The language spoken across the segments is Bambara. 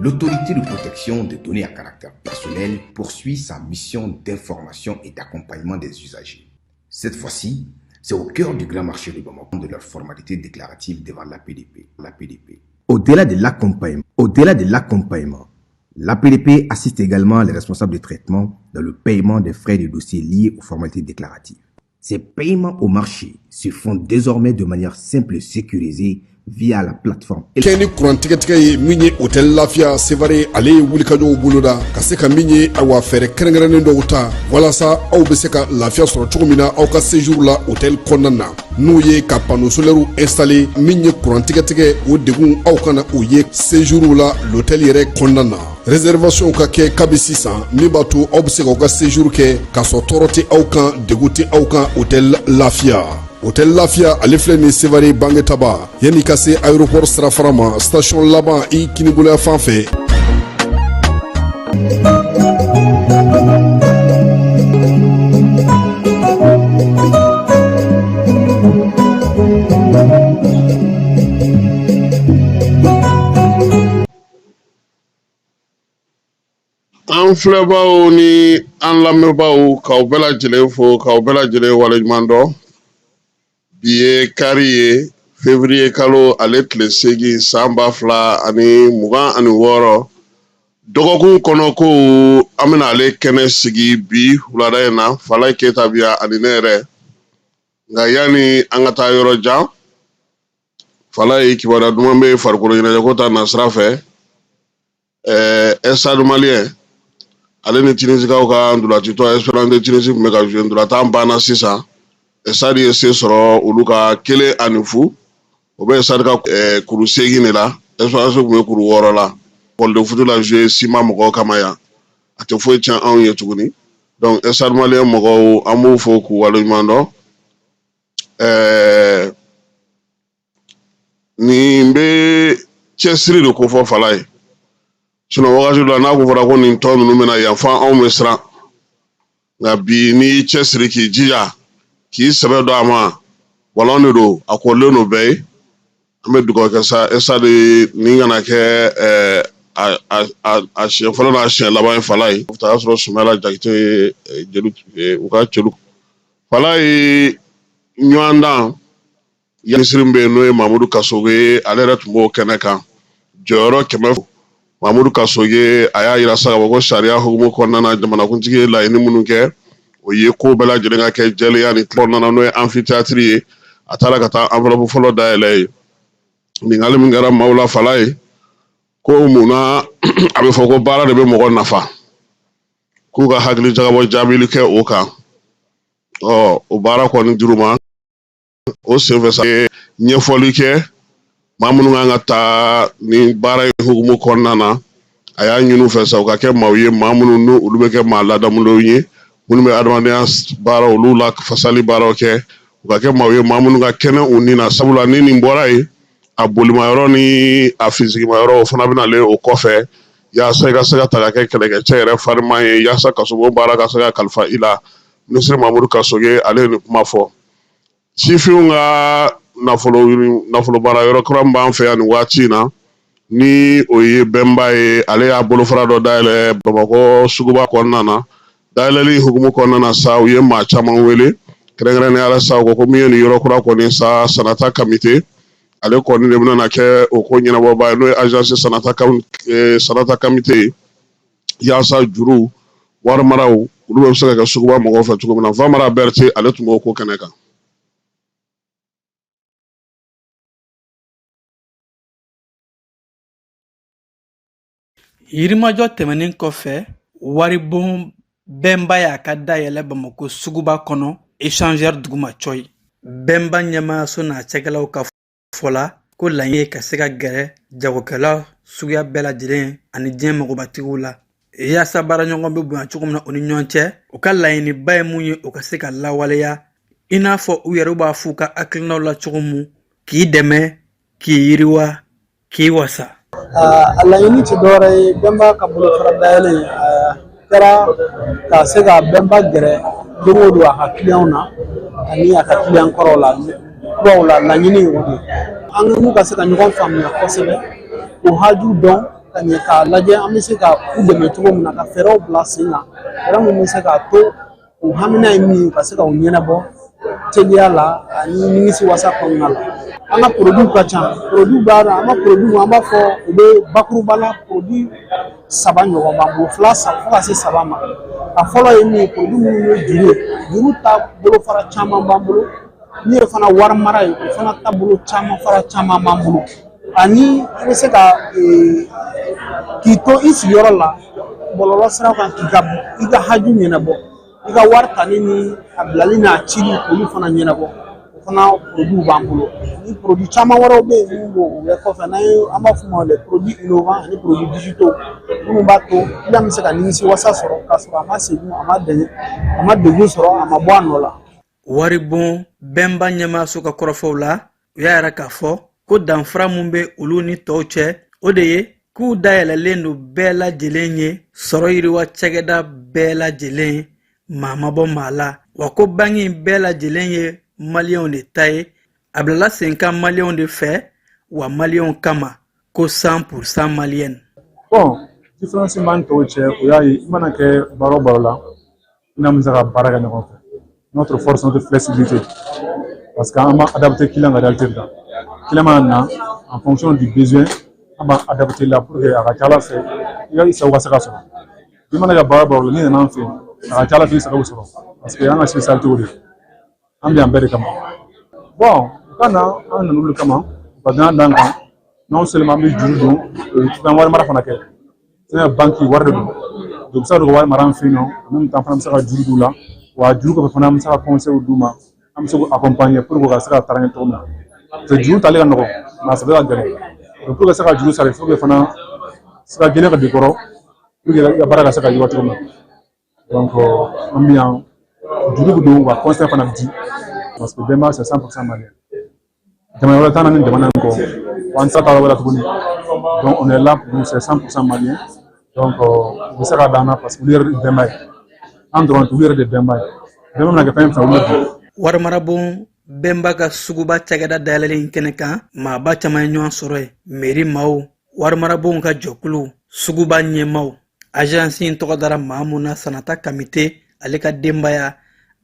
L'autorité de protection des données à caractère personnel poursuit sa mission d'information et d'accompagnement des usagers. Cette fois-ci, c'est au cœur du grand marché de Bamako de leurs formalités déclaratives devant l'APDP. Au-delà de l'accompagnement, l'APDP assiste également les responsables de traitement dans le paiement des frais de dossiers liés aux formalités déclaratives. Ces paiements au marché se font désormais de manière simple et sécurisée via la plateforme. Keni kurantigɛtigɛ ye min ye hôtel Lafiya Sevare ale ye wulikajɔw boloda ka se ka min ye awa fɛɛrɛ kɛrɛnkɛrɛnnen dɔw ta walasa aw bɛ se ka lafiya sɔrɔ cogo min na aw ka séjour la hôtel kɔnɔna na n'u ye ka panneau solaire installé min ye kurantigɛtigɛ o degun aw kana o ye séjour la l'hôtel yɛrɛ kɔnɔna na réservation ka kɛ kabi sisan min b'a to aw bɛ se k'aw ka séjour kɛ k'a sɔrɔ tɔɔrɔ tɛ aw kan degun tɛ aw kan hôtel Lafiya. Hôtel Lafiya ale filɛ ni Sevare Bangetaba yanni ka se aéroport sirafara ma station laban i kiniboloya fan fɛ. An filɛbaaw ni an lamɛnbaaw k'aw bɛɛ lajɛlen fo k'aw bɛɛ lajɛlen waleɲuman dɔn. Bi ye kari ye février kalo ale tile 8 san 2026 dɔgɔkun kɔnɔ ko an bɛna ale kɛnɛ sigi bi wulada in na Falaye Keyita bi yan ani ne yɛrɛ nka yanni an ka taa yɔrɔ jan Falaye kibaruya duman bɛ farikolo ɲɛnajɛko ta nasira fɛ Estade malien ale ni Tinisikaw ka ndolatitɔ Espérance de Tunisie tun bɛ ka jouer ndolatan banna sisan Estade ye se sɔrɔ olu ka 1-0 o bɛ Estade ka kuru 8 de la Espérance tun bɛ kuru 6 la Paul de Foot la jouer Sima mɔgɔw kama yan a tɛ foyi tiɲɛ anw ye tuguni donc Estade malien mɔgɔw an b'u fo k'u waleɲuman dɔn nin bɛ cɛsiri de ko fɔ Falaye sinon wagati dɔ la n'a ko fɔra ko nin tɔ ninnu bɛna yanfa anw bɛ siran nka bi n'i y'i cɛsiri k'i jija k'i sɛbɛ dɔ a ma ballon de don a kɔrɔlen don bɛɛ ye an bɛ dugawu kɛ sa Estade nin kana kɛ a siɲɛ fɔlɔ n'a siɲɛ laban ye Falaye ye o y'a sɔrɔ Sumala Jakite ye jeli u ka celu Falaye ɲɔgɔn dan minisiri min bɛ yen n'o ye Mamudu Kasoge ale yɛrɛ tun b'o kɛnɛ kan jɔyɔrɔ 100 Mamudu Kasoge a y'a yira sa ka fɔ ko sariya hukumu kɔnɔna na jamanakuntigi ye laɲini minnu kɛ o ye ko bɛɛ lajɛlen ka kɛ jɛlenya ni kɔnɔna na n'o ye amphithéâtre ye a taara ka taa enveloppe fɔlɔ dayɛlɛ ye ɲininkali min kɛra maaw la Falaye ko munna a bɛ fɔ ko baara de bɛ mɔgɔ nafa k'u ka hakili jagabɔ jaabili kɛ o kan o baara kɔni dir'u ma o senfɛ sa ye ɲɛfɔli kɛ maa minnu kan ka taa ni baara in hukumu kɔnɔna na a y'a ɲini u fɛ sa u ka kɛ maaw ye maa minnu n'olu bɛ kɛ maa ladamulenw ye minnu bɛ adamadenya baara olu la fasali baaraw kɛ u ka kɛ maaw ye maa minnu ka kɛnɛ u ni na sabula ni nin bɔra yen a bolimayɔrɔ ni a fisigimayɔrɔ o fana bɛ nalen o kɔfɛ yaasa i ka se ka ta ka kɛ kɛlɛkɛcɛ yɛrɛ fariman ye yaasa kasobo baara ka se ka kalifa i la minisiri Mamudu Kasoge ale ye nin kuma fɔ sifinw ka nafolo baara yɔrɔ kura min b'an fɛ yan nin waati in na ni o ye bɛnba ye ale y'a bolofara dɔ dayɛlɛ Bamakɔ suguba kɔnɔna na dayɛlɛli hukumu kɔnɔna na sa u ye maa caman wele kɛrɛnkɛrɛnnenya la sa u ko min ye nin yɔrɔ kura kɔni sa Sanata Kamite ale kɔni de bɛna kɛ o ko ɲɛnabɔba ye n'o ye agence Sanata Kamite ye yaasa juru wari maraw olu bɛ se ka kɛ suguba mɔgɔw fɛ cogo min na Famara Berete ale tun b'o ko kɛnɛ kan. Yirimajɔ tɛmɛnen kɔfɛ Waribon Bemba y'a ka dayɛlɛ Bamako suguba kɔnɔ échangeur duguma coy. Bemba ɲɛmaayaso n'a cɛkɛlaw ka fɔ la ko laɲini ye ka se ka gɛrɛ jagokɛla suguya bɛɛ lajɛlen ani diɲɛ magobatigiw la. Yaasa baaraɲɔgɔn bɛ bonya cogo min na u ni ɲɔgɔn cɛ, u ka laɲiniba ye mun ye u ka se ka lawaleya i n'a fɔ u yɛrɛ b'a f'u ka hakilinaw la cogo min k'i dɛmɛ k'i yiriwa k'i wasa. A laɲini tɛ dɔwɛrɛ ye Bɛnba ka bolofara dayɛlɛ kɛra ka se ka Bɛnba gɛrɛ don o don a ka kiliyanw na ani a ka kiliyan kɔrɔw la kuraw la laɲini ye o de ye. An n'u ka se ka ɲɔgɔn faamuya kosɛbɛ k'u haju dɔn ka ɲɛ k'a lajɛ an bɛ se ka u dɛmɛ cogo min na ka fɛɛrɛw bila sen kan fɛɛrɛ min bɛ se k'a to u hamina ye min ye ka se ka u ɲɛnabɔ teliya la ani nimisi wasa kɔnɔna la. An ka produit ka ca produit b'a la an ka produit an b'a fɔ u bɛ bakuruba la produit 3 ɲɔgɔn b'an bolo 2 fo ka se 3 ma. A fɔlɔ ye min ye produit minnu ye juru ye juru ta bolofara caman b'an bolo min ye fana wari mara ye o fana taabolo caman fara caman b'an bolo ani i bɛ se ka k'i to i sigiyɔrɔ la bɔlɔlɔ siraw kan i ka haju ɲɛnabɔ i ka wari tali ni a bilali n'a cili olu fana ɲɛnabɔ o fana produit b'an bolo ni produit caman wɛrɛw bɛ yen minnu b'o bɛɛ kɔfɛ n'an ye an b'a fɔ o ma les produits innovants ani produits digitaux minnu b'a to client bɛ se ka nimisi wasa sɔrɔ k'a sɔrɔ a ma segin a ma degun sɔrɔ a ma bɔ a nɔ la. Waribon Bɛnba ɲɛmaayaso ka kɔrɔfɔw la u y'a yɛrɛ k'a fɔ ko danfara mun bɛ olu ni tɔw cɛ o de ye k'u dayɛlɛlen don bɛɛ lajɛlen ye sɔrɔ yiriwa cɛkɛda bɛɛ lajɛlen maa ma bɔ maa la wa ko bangi bɛɛ lajɛlen ye maliyɛnw de ta ye a bilala sen kan maliyɛnw de fɛ wa maliyɛnw kama ko 100% maliyɛn. Bon, différence b'an tɔw cɛ o y'a ye i mana kɛ baara o baara la i n'a bɛ se ka baara kɛ ɲɔgɔn fɛ. Notre force, notre flexibilité. Parce qu'on va adapter client à la réalité. Client en fonction du besoin, on va adapter là pour que à la cala c'est il y a ça va se passer. Il m'a dit barbe le ni n'en fait à la cala fait ça va se passer parce que y a une spécialité au lieu. On vient bien comment. Bon, quand on nous le comment parce que dans non seulement mais du don tu vas voir mara fana kɛ. C'est banque qui wari de donc ça le wari mara en fait non en même temps fana ça va du là. Wa juru ko fana am sa conseil o duma am so accompagner pour que ça tarange to na te juru tale ka nɔgɔ na sa da gɛlɛ donc pour que ça juru sare faut que fana ça gɛlɛ ka décoro pour que ya baraka ça ka yiwa to na donc am bien juru do wa conseil fana di parce que Bemba c'est 100% malien dama wala tan ni dama ko wan sa ta wala tuguni donc on est là pour c'est 100% malien donc on sera dans parce que l'heure Bemba Warimarabon Bemba ka suguba cɛkɛda dayɛlɛlen kɛnɛ kan maaba caman ye ɲɔgɔn sɔrɔ ye mairie maaw warimarabon ka jɔkulu suguba ɲɛmaaw agence in tɔgɔ dara maa mun na Sanata Kamite ale ka denbaya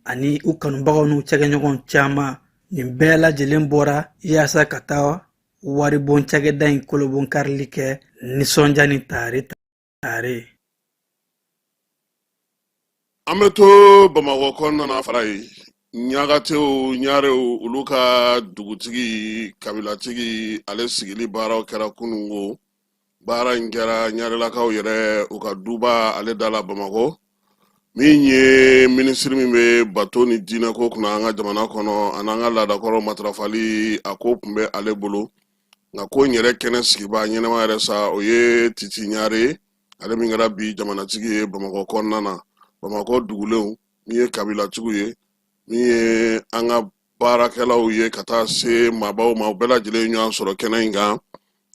ani u kanubagaw n'u cɛkɛɲɔgɔn caman nin bɛɛ lajɛlen bɔra yaasa ka taa waribon cɛkɛda in kolobon karili kɛ nisɔndiya ni taare. An bɛ to Bamakɔ kɔnɔna na fara ye ɲagatew ɲarew olu ka dugutigi kabilatigi ale sigili baaraw kɛra kunungo baara in kɛra ɲarelakaw yɛrɛ u ka duba ale dala Bamakɔ min ye ministre min bɛ bato ni diinɛ ko kunna an ka jamana kɔnɔ ani an ka laadakɔrɔ matarafali a ko tun bɛ ale bolo nka ko in yɛrɛ kɛnɛ sigiba ɲɛnama yɛrɛ sa o ye Titi Ɲare ale min kɛra bi jamanatigi ye Bamakɔ kɔnɔna na Bamakɔ dugulenw min ye kabilatigiw ye min ye an ka baarakɛlaw ye ka taa se maabaw ma u bɛɛ lajɛlen ɲɔgɔn sɔrɔ kɛnɛ in kan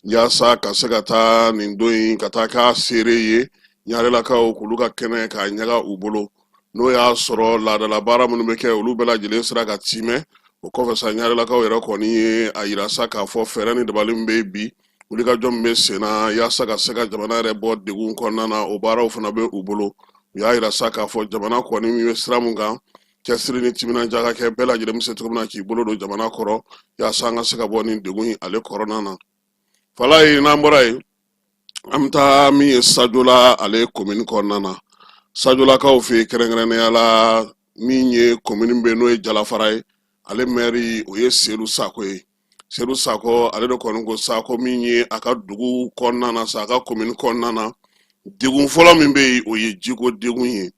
yaasa ka se ka taa nin don in ka taa k'a seere ye ɲarelakaw k'olu ka kɛnɛ k'a ɲaga u bolo n'o y'a sɔrɔ laadala baara minnu bɛ kɛ olu bɛɛ lajɛlen sera ka timɛ o kɔfɛ sa ɲarelakaw yɛrɛ kɔni ye a yira sa k'a fɔ fɛɛrɛ ni dabali min bɛ bi wulikajɔ min bɛ sen na yaasa ka se ka jamana yɛrɛ bɔ degun kɔnɔna na o baaraw fana bɛ u bolo u y'a yira sa k'a fɔ jamana kɔni min bɛ sira min kan cɛsiri ni timinandiya ka kɛ bɛɛ lajɛlen bɛ se cogo min na k'i bolo don jamana kɔrɔ yaasa an ka se ka bɔ nin degun in ale kɔrɔna na fala ye n'an bɔra yen an bɛ taa min ye Sajola ale commune kɔnɔna na Sajolakaw fɛ kɛrɛnkɛrɛnnenya la min ye commune bɛ n'o ye Jalafara ye ale maire o ye Seydou Sako ye Seydou Sako ale de kɔni ko Sako min ye a ka dugu kɔnɔna na sa a ka commune kɔnɔna na degun fɔlɔ min bɛ yen o ye jiko degun ye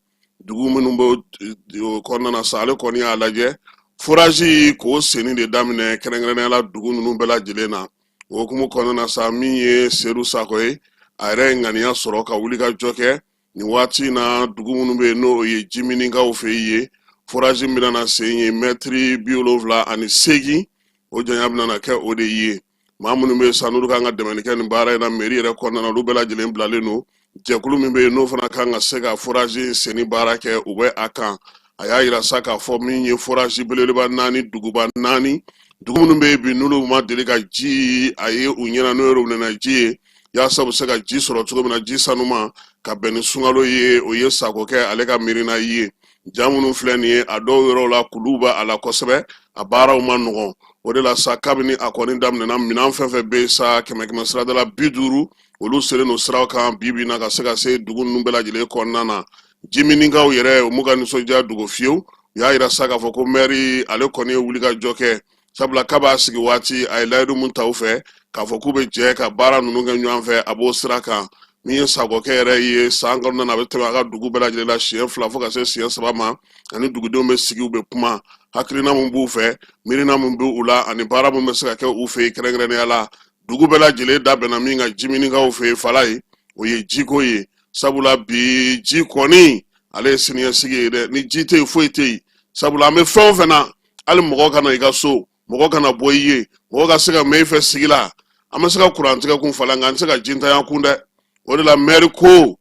dugu minnu bɛ o kɔnɔna na sa ale kɔni y'a lajɛ forage k'o senni de daminɛ kɛrɛnkɛrɛnnenya la dugu ninnu bɛɛ lajɛlen na o hukumu kɔnɔna na sa min ye Seru Sakɔ ye a yɛrɛ ye ŋaniya sɔrɔ ka wuli ka jɔ kɛ nin waati in na dugu minnu bɛ yen n'o ye jiminikaw fɛ yen ye forage min bɛna sen ye mɛtiri 78 o janya bɛna kɛ o de ye maa minnu bɛ yen sa n'olu kan ka dɛmɛ kɛ nin baara in na mairie yɛrɛ kɔnɔna na olu bɛɛ lajɛlen bilalen don jɛkulu min bɛ yen n'o fana kan ka se ka forage senni baara kɛ u bɛ a kan a y'a yira sa k'a fɔ min ye forage belebeleba 4 duguba 4 dugu minnu bɛ yen bi n'olu ma deli ka ji a ye u ɲɛna n'o yɛrɛ minɛna ji ye yaasa u bɛ se ka ji sɔrɔ cogo min na ji sanuma ka bɛn ni sunkalo ye o ye Sakɔ kɛ ale ka miirina ye ja minnu filɛ nin ye a dɔw yɔrɔ la kulu b'a a la kosɛbɛ a baaraw ma nɔgɔn o de la sa kabini a kɔni daminɛna minɛn fɛn fɛn bɛ sa 100 sirada la 50 olu selen no siraw kan bi na ka se dugu ninnu bɛɛ lajɛlen kɔnɔna na jiminikaw yɛrɛ u m'u ka nisɔndiya dugu fiyewu u y'a yira sa k'a fɔ ko maire ale kɔni ye wuli ka jɔ kɛ sabula k'a b'a sigi waati a ye layidu mun ta u fɛ k'a fɔ k'u bɛ jɛ ka baara ninnu kɛ ɲɔgɔn fɛ a b'o sira kan min ye Sakɔkɛ yɛrɛ ye san kɔnɔna na a bɛ tɛmɛ a ka dugu bɛɛ lajɛlen la siɲɛ 2 fo ka se siɲɛ 3 ma ani dugudenw bɛ sigi u bɛ kuma hakilina mun b'u fɛ miirina mun b'u la ani baara mun bɛ se ka kɛ u fɛ yen kɛrɛnkɛrɛnnenya la dugu bɛɛ lajɛlen da bɛnna min ka jiminikaw fɛ yen fala ye o ye jiko ye sabula bi ji kɔni ale ye siniɲɛsigi ye dɛ ni ji tɛ yen foyi tɛ yen sabula an bɛ fɛn o fɛn na hali mɔgɔ kana i ka so mɔgɔ kana bɔ i ye mɔgɔ ka se ka mɛn i fɛ sigi la an bɛ se ka kurantigɛ kun fala nka an tɛ se ka jintanya kun dɛ o de la maire ko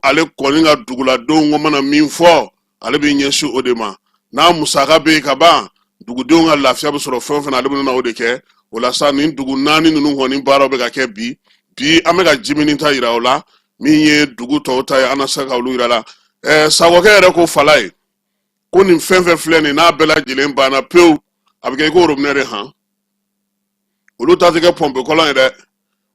ale kɔni ka duguladenw ko mana min fɔ ale bɛ ɲɛsin o de ma n'a musaka bɛ yen ka ban dugudenw ka lafiya bɛ sɔrɔ fɛn o fɛn ale bɛ na o de kɛ o la sa nin dugu 4 ninnu kɔni baaraw bɛ ka kɛ bi an bɛ ka jimini ta yira o la min ye dugu tɔw ta ye an na se ka olu yira la Sakɔkɛ yɛrɛ ko fala ye ko nin fɛn fɛn filɛ nin n'a bɛɛ lajɛlen banna pewu a bɛ kɛ i ko robinet de han olu ta tɛ kɛ pɔnpe kɔlɔn ye dɛ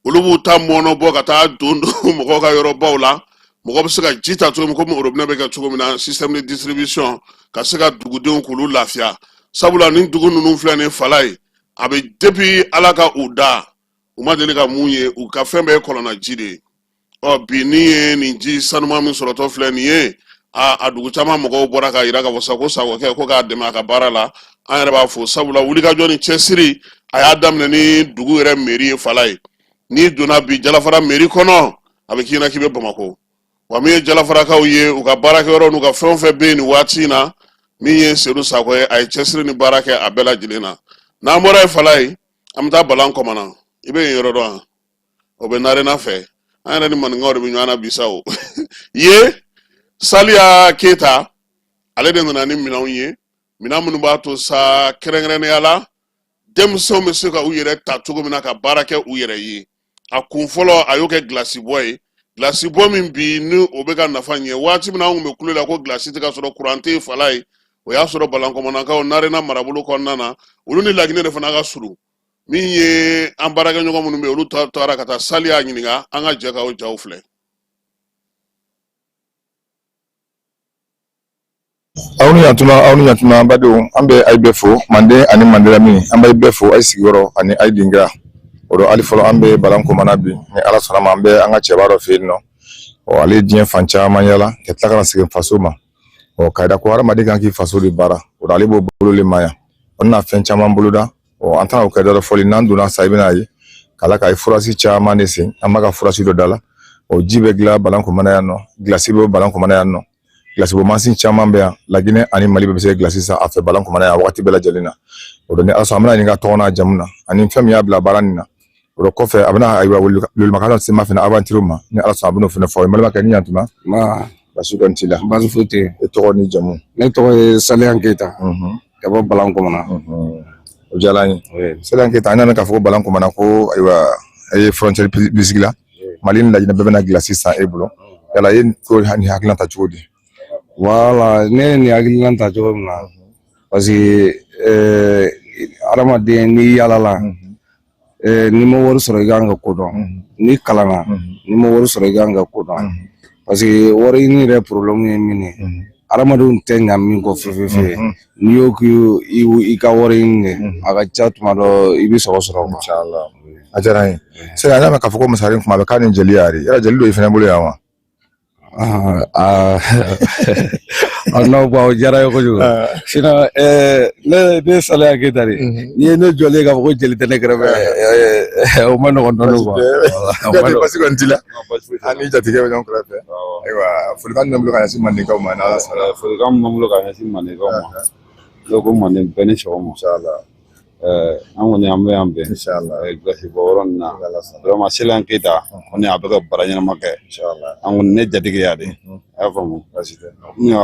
olu b'u ta mɔnɔ bɔ ka taa don mɔgɔw ka yɔrɔbaw la mɔgɔ bɛ se ka ji ta cogo min komi robinet bɛ kɛ cogo min na système de distribution ka se ka dugudenw k'olu lafiya sabula nin dugu ninnu filɛ nin fala ye a bɛ depuis Ala ka u da u ma deli ka mun ye u ka fɛn bɛɛ ye kɔlɔnna ji de ye bi ni ye nin ji sanuma min sɔrɔtɔ filɛ nin ye a dugu caman mɔgɔw bɔra ka yira ka fɔ sa ko Sakɔkɛ ko k'a dɛmɛ a ka baara la an yɛrɛ b'a fɔ sabula wulikajɔ ni cɛsiri a y'a daminɛ ni dugu yɛrɛ mairie ye fala ye n'i donna bi Jalafara mairie kɔnɔ a bɛ k'i na k'i bɛ Bamakɔ wa min ye Jalafarakaw ye u ka baarakɛyɔrɔ n'u ka fɛn o fɛn bɛ yen nin waati in na min ye Seru Sakɔ ye a ye cɛsiri ni baara kɛ a bɛɛ lajɛlen na n'an bɔra ye fala ye an bɛ taa Balan Kɔmana i bɛ yen yɔrɔ dɔn o bɛ Narena fɛ an yɛrɛ ni maninkaw de bɛ ɲɔgɔn na bi sa o ye Saliya Keyita ale de nana ni minɛnw ye minɛn minnu b'a to sa kɛrɛnkɛrɛnnenya la denmisɛnw bɛ se ka u yɛrɛ ta cogo min na ka baara kɛ u yɛrɛ ye a kun fɔlɔ a y'o kɛ gilasi bɔ ye gilasi bɔ min bi ni o bɛ ka nafa ɲɛ waati min na an kun bɛ kulo la ko gilasi tɛ ka sɔrɔ kuran tɛ fala ye o y'a sɔrɔ Balan Kɔmanakaw Narena marabolo kɔnɔna na olu ni Laginɛ de fana ka surun min ye an baarakɛɲɔgɔn minnu bɛ yen olu taara ka taa Saliya ɲininka an ka jɛ ka o jaw filɛ. aw ni yantuma badenw an bɛ ayi bɛɛ fo Manden ani Mandelamini an bɛ bɛɛ fo ayi sigiyɔrɔ ani ayi dingira o don hali fɔlɔ an bɛ Balan Kɔmana bi ni Ala sɔnna ma an bɛ an ka cɛba dɔ fɛ yen nɔ ale ye diɲɛ fan caman yala ka tila kana segin faso ma k'a yira ko hadamaden kan k'i faso de baara o don ale b'o bolo le ma yan o na fɛn caman boloda an tɛna o kɛ dɔ fɔli n'an donna sa i bɛna ye k'ala ka ye furasi caman de sen an b'a ka furasi dɔ da la ji bɛ dilan Balan Kɔmana yan nɔ gilasi bɛ Balan Kɔmana yan nɔ gilasi bɔ mansin caman bɛ yan Laginɛ ani Mali bɛ se gilasi san a fɛ Balan Kɔmana yan waati bɛɛ lajɛlen na o don ni Ala sɔnna an bɛna ɲininka tɔgɔ n'a jamu na ani fɛn min y'a bila baara nin na o don kɔfɛ a bɛna ayiwa welemakala se ma fana aventure ma ni Ala sɔnna a bɛn'o fana fɔ n balimakɛ ni yantuma basi kɔni t'i la basi foyi tɛ e tɔgɔ ni jamu ne tɔgɔ ye Saliya Keyita ka bɔ Balan Kɔmana o diyara n ye Saliya Keyita an nana k'a fɔ ko Balan Kɔmana ko ayiwa a ye frontière bisigi la Mali ni Laginɛ bɛɛ bɛna gilasi san e bolo yala e ko ni hakilina ta cogo di wala ne ni hakilina ta cogo min na parce que adamaden ni yalala ni ma wari sɔrɔ i kan ka ko dɔn ni kalanna ni ma wari sɔrɔ i kan ka ko dɔn parce que wari ɲini yɛrɛ problème ye min ye adamadenw tɛ ɲa min kɔ fɛn n'i y'o k'i ka wari ɲini a ka ca tuma dɔ i bɛ sɔrɔ sɔrɔ inchallah a diyara n ye sɛgɛ an y'a mɛn k'a fɔ ko masaren kuma a bɛ k'a ni jeli yari yala jeli dɔ i fana bolo yan wa n'aw b'aw diyara ye kojugu sinon ne Saliya Keyita de n'i ye ne jɔlen k'a fɔ ko jeli tɛ ne kɛrɛfɛ o ma nɔgɔn dɔɔnin quoi. Basi kɔni t'i la ani jatigɛ bɛ ɲɔgɔn kɛrɛfɛ ayiwa folikan min bɛ bolo ka ɲɛsin mandenkaw ma n'Ala sɔnna folikan min bɛ n bolo ka ɲɛsin mandenkaw ma n'o ko manden bɛɛ ni sɔgɔma an kɔni an bɛ yan bɛn gasi bɔ yɔrɔ nin na vraiment Saliya Keyita kɔni a bɛ ka baara ɲɛnama kɛ an kɔni ne jatigi y'a de a y'a faamu a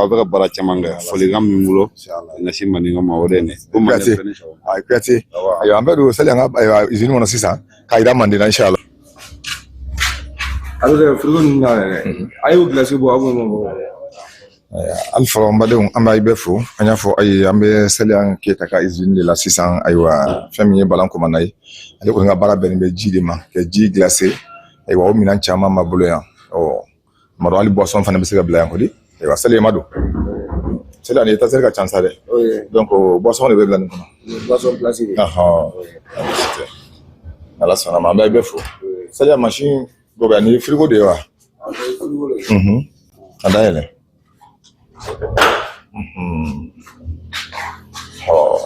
bɛ ka baara caman kɛ folikan min bɛ n bolo ɲɛsin mandenkaw ma o de ye nin ko manden bɛɛ ni sɔgɔma Kuyate ayiwa an bɛ don Saliya ka usine kɔnɔ sisan k'a yira manden na inshallah a bɛ kɛ frigo ninnu na yɛrɛ a y'o gilasi bɔ a b'o mɔ hali fɔlɔ n badenw an b'a bɛɛ fo an y'a fɔ ayi an bɛ Saliya Keyita ka usine de la sisan ayiwa fɛn min ye Balan Komana ye ale kɔni ka baara bɛnnen bɛ ji de ma ka ji glacé ayiwa o minɛn caman b'a bolo yan tuma dɔ hali boisson fana bɛ se ka bila yan kɔni ayiwa Saliya ma don Saliya ni étagère ka ca sa dɛ donc boisson de bɛ bila nin kɔnɔ boisson glacée Ala sɔnna ma an b'a bɛɛ fo Saliya machine dɔ bɛ yan ni frigo de ye wa a dayɛlɛ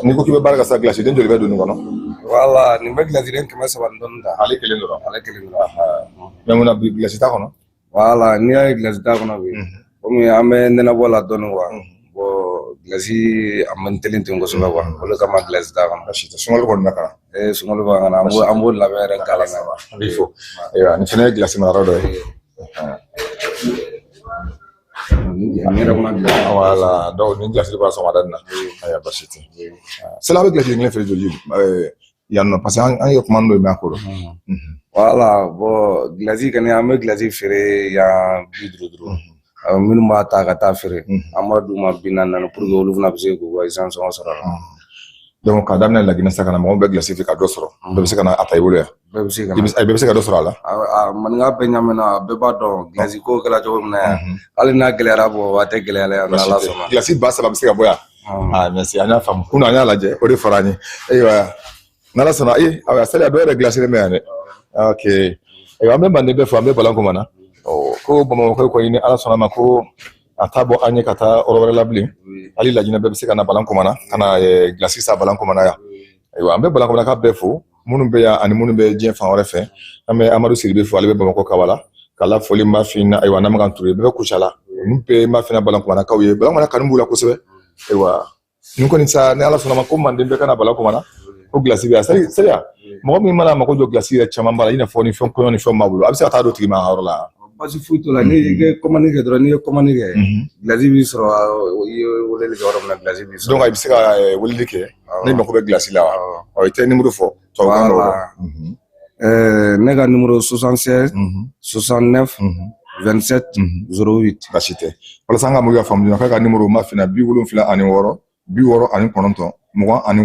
n'i ko k'i bɛ baara kɛ sa glacé den joli bɛ don nin kɔnɔ voilà nin bɛ gilasi den 300 ni dɔɔnin ta ale kelen dɔrɔn mais mun na bi glacé t'a kɔnɔ voilà n'i y'a ye gilasi t'a kɔnɔ bi komi an bɛ nɛnɛbɔ la dɔɔnin quoi bon gilasi a man teli ten kosɛbɛ quoi o de kama gilasi t'a kɔnɔ sunkalo kɔni bɛ ka na sunkalo b'a kan an b'o labɛn yɛrɛ k'a la an b'i fo ayiwa nin fana ye glacé mara yɔrɔ dɔ ye voilà donc ni glacé b'a sɔgɔmada nin na ayiwa basi tɛ Saliya bɛ glacé kelen feere joli yan nɔ parce que an ye kuma dɔ mɛn a ko la voilà bon gilasi kɔni an bɛ gilasi feere yan 50 minnu b'a ta ka taa feere an b'a d'u ma 40 pour que olu fana bɛ se k'u ka essence sɔrɔ a la donc k'a daminɛ Laginɛ sa ka na mɔgɔw bɛ glacé fɛ ka dɔ sɔrɔ bɛɛ bɛ se ka na a ta i bolo yan bɛɛ bɛ se ka bɛɛ bɛ se ka dɔ sɔrɔ a la maninka bɛɛ ɲamina bɛɛ b'a dɔn gilasi ko kɛra cogo min na yan hali n'a gɛlɛyara bɔ a tɛ gɛlɛya la yan n'Ala sɔnna gilasi 3,000 bɛ se ka bɔ yan merci an y'a faamu kunun an y'a lajɛ o de fɔra an ye ayiwa n'Ala sɔnna ayiwa Saliya dɔ yɛrɛ glacé bɛ yan dɛ ok ayiwa an bɛ manden bɛɛ fo an bɛ Balan Komana ko Bamakɔ kɔni ni Ala sɔnna ma ko a t'a bɔ an ye ka taa yɔrɔ wɛrɛ la bilen hali Laginɛ bɛɛ bɛ se ka na Balan Komana ka na glacé sa Balan Komana yan ayiwa an bɛ Balan Komana ka bɛɛ fo minnu bɛ yan ani minnu bɛ diɲɛ fan wɛrɛ fɛ an bɛ Amadu Sidibe fo ale bɛ Bamakɔ Kaba k'ala foli Mafin ayiwa Namagan Ture bɛɛ bɛ Kucala olu bɛɛ Mafin Balan Komanakaw ye Balan Komana kanu b'u la kosɛbɛ ayiwa nin kɔni sa ni Ala sɔnna ma ko manden bɛɛ ka na Balan Komana ko glacé bɛ yan Saliya mɔgɔ min mana mago jɔ glacé yɛrɛ caman b'a la i n'a fɔ ni fɛn kɔɲɔ ni fɛn b'a bolo a bɛ se ka taa don tigi ma a yɔrɔ la basi foyi t'o la n'i ye commande kɛ dɔrɔn n'i ye commande kɛ gilasi b'i sɔrɔ i ye weleli kɛ yɔrɔ min na gilasi b'i sɔrɔ donc i bɛ se ka weleli kɛ ne mako bɛ gilasi la wa i tɛ numéro fɔ tubabukan na ne ka numéro 76 69 27 08 basi tɛ walasa an ka mɔgɔw ka faamuya k'a ka numéro ma finna 76 64 29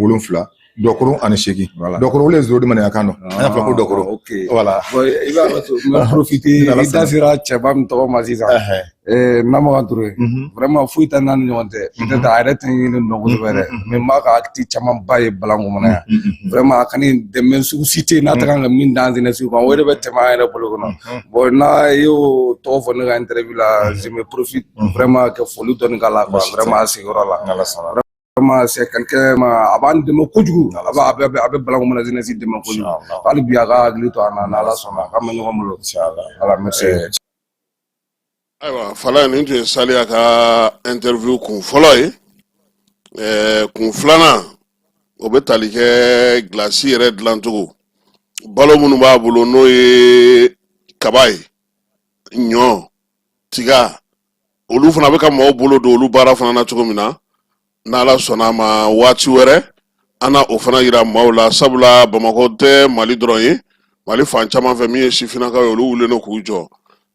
27 Dɔkɔrɔ ani segi dɔkɔrɔ wele zoro de mana kan dɔn an y'a fɔ ko dɔkɔrɔ voilà i b'a dɔn profiter i da sera cɛba min tɔgɔ ma sisan Namagan Ture vraiment foyi tɛ n'an ni ɲɔgɔn tɛ peut-être a yɛrɛ tɛ n ɲini dɔn kosɛbɛ dɛ mais n b'a ka acte camanba ye Balan Komana yan vraiment a ka ni dɛmɛ sugu si tɛ yen n'a ta kan ka min d'an jeunesse kan o de bɛ tɛmɛ an yɛrɛ bolo kɔnɔ bon n'a y'o tɔgɔ fɔ ne ka interview la je me profite vraiment ka foli dɔɔni k'a la vraiment a sigiyɔrɔ la vraiment c'est quelqu'un a b'an dɛmɛ kojugu a bɛ Balan Komana jeunesse dɛmɛ kojugu hali bi a ka hakili to an na n'Ala sɔnna k'an bɛ ɲɔgɔn bolo voilà merci. Ayiwa Fala nin tun ye Saliya ka interview kun fɔlɔ ye kun filanan o bɛ tali kɛ glasi yɛrɛ dilancogo balo minnu b'a bolo n'o ye kaba ye ɲɔ tiga olu fana bɛ ka maaw bolo don olu baara fana na cogo min na n'Ala sɔnna ma waati wɛrɛ an na o fana yira maaw la sabula Bamakɔ tɛ Mali dɔrɔn ye Mali fan caman fɛ min ye sifinnakaw ye olu wulilen k'u jɔ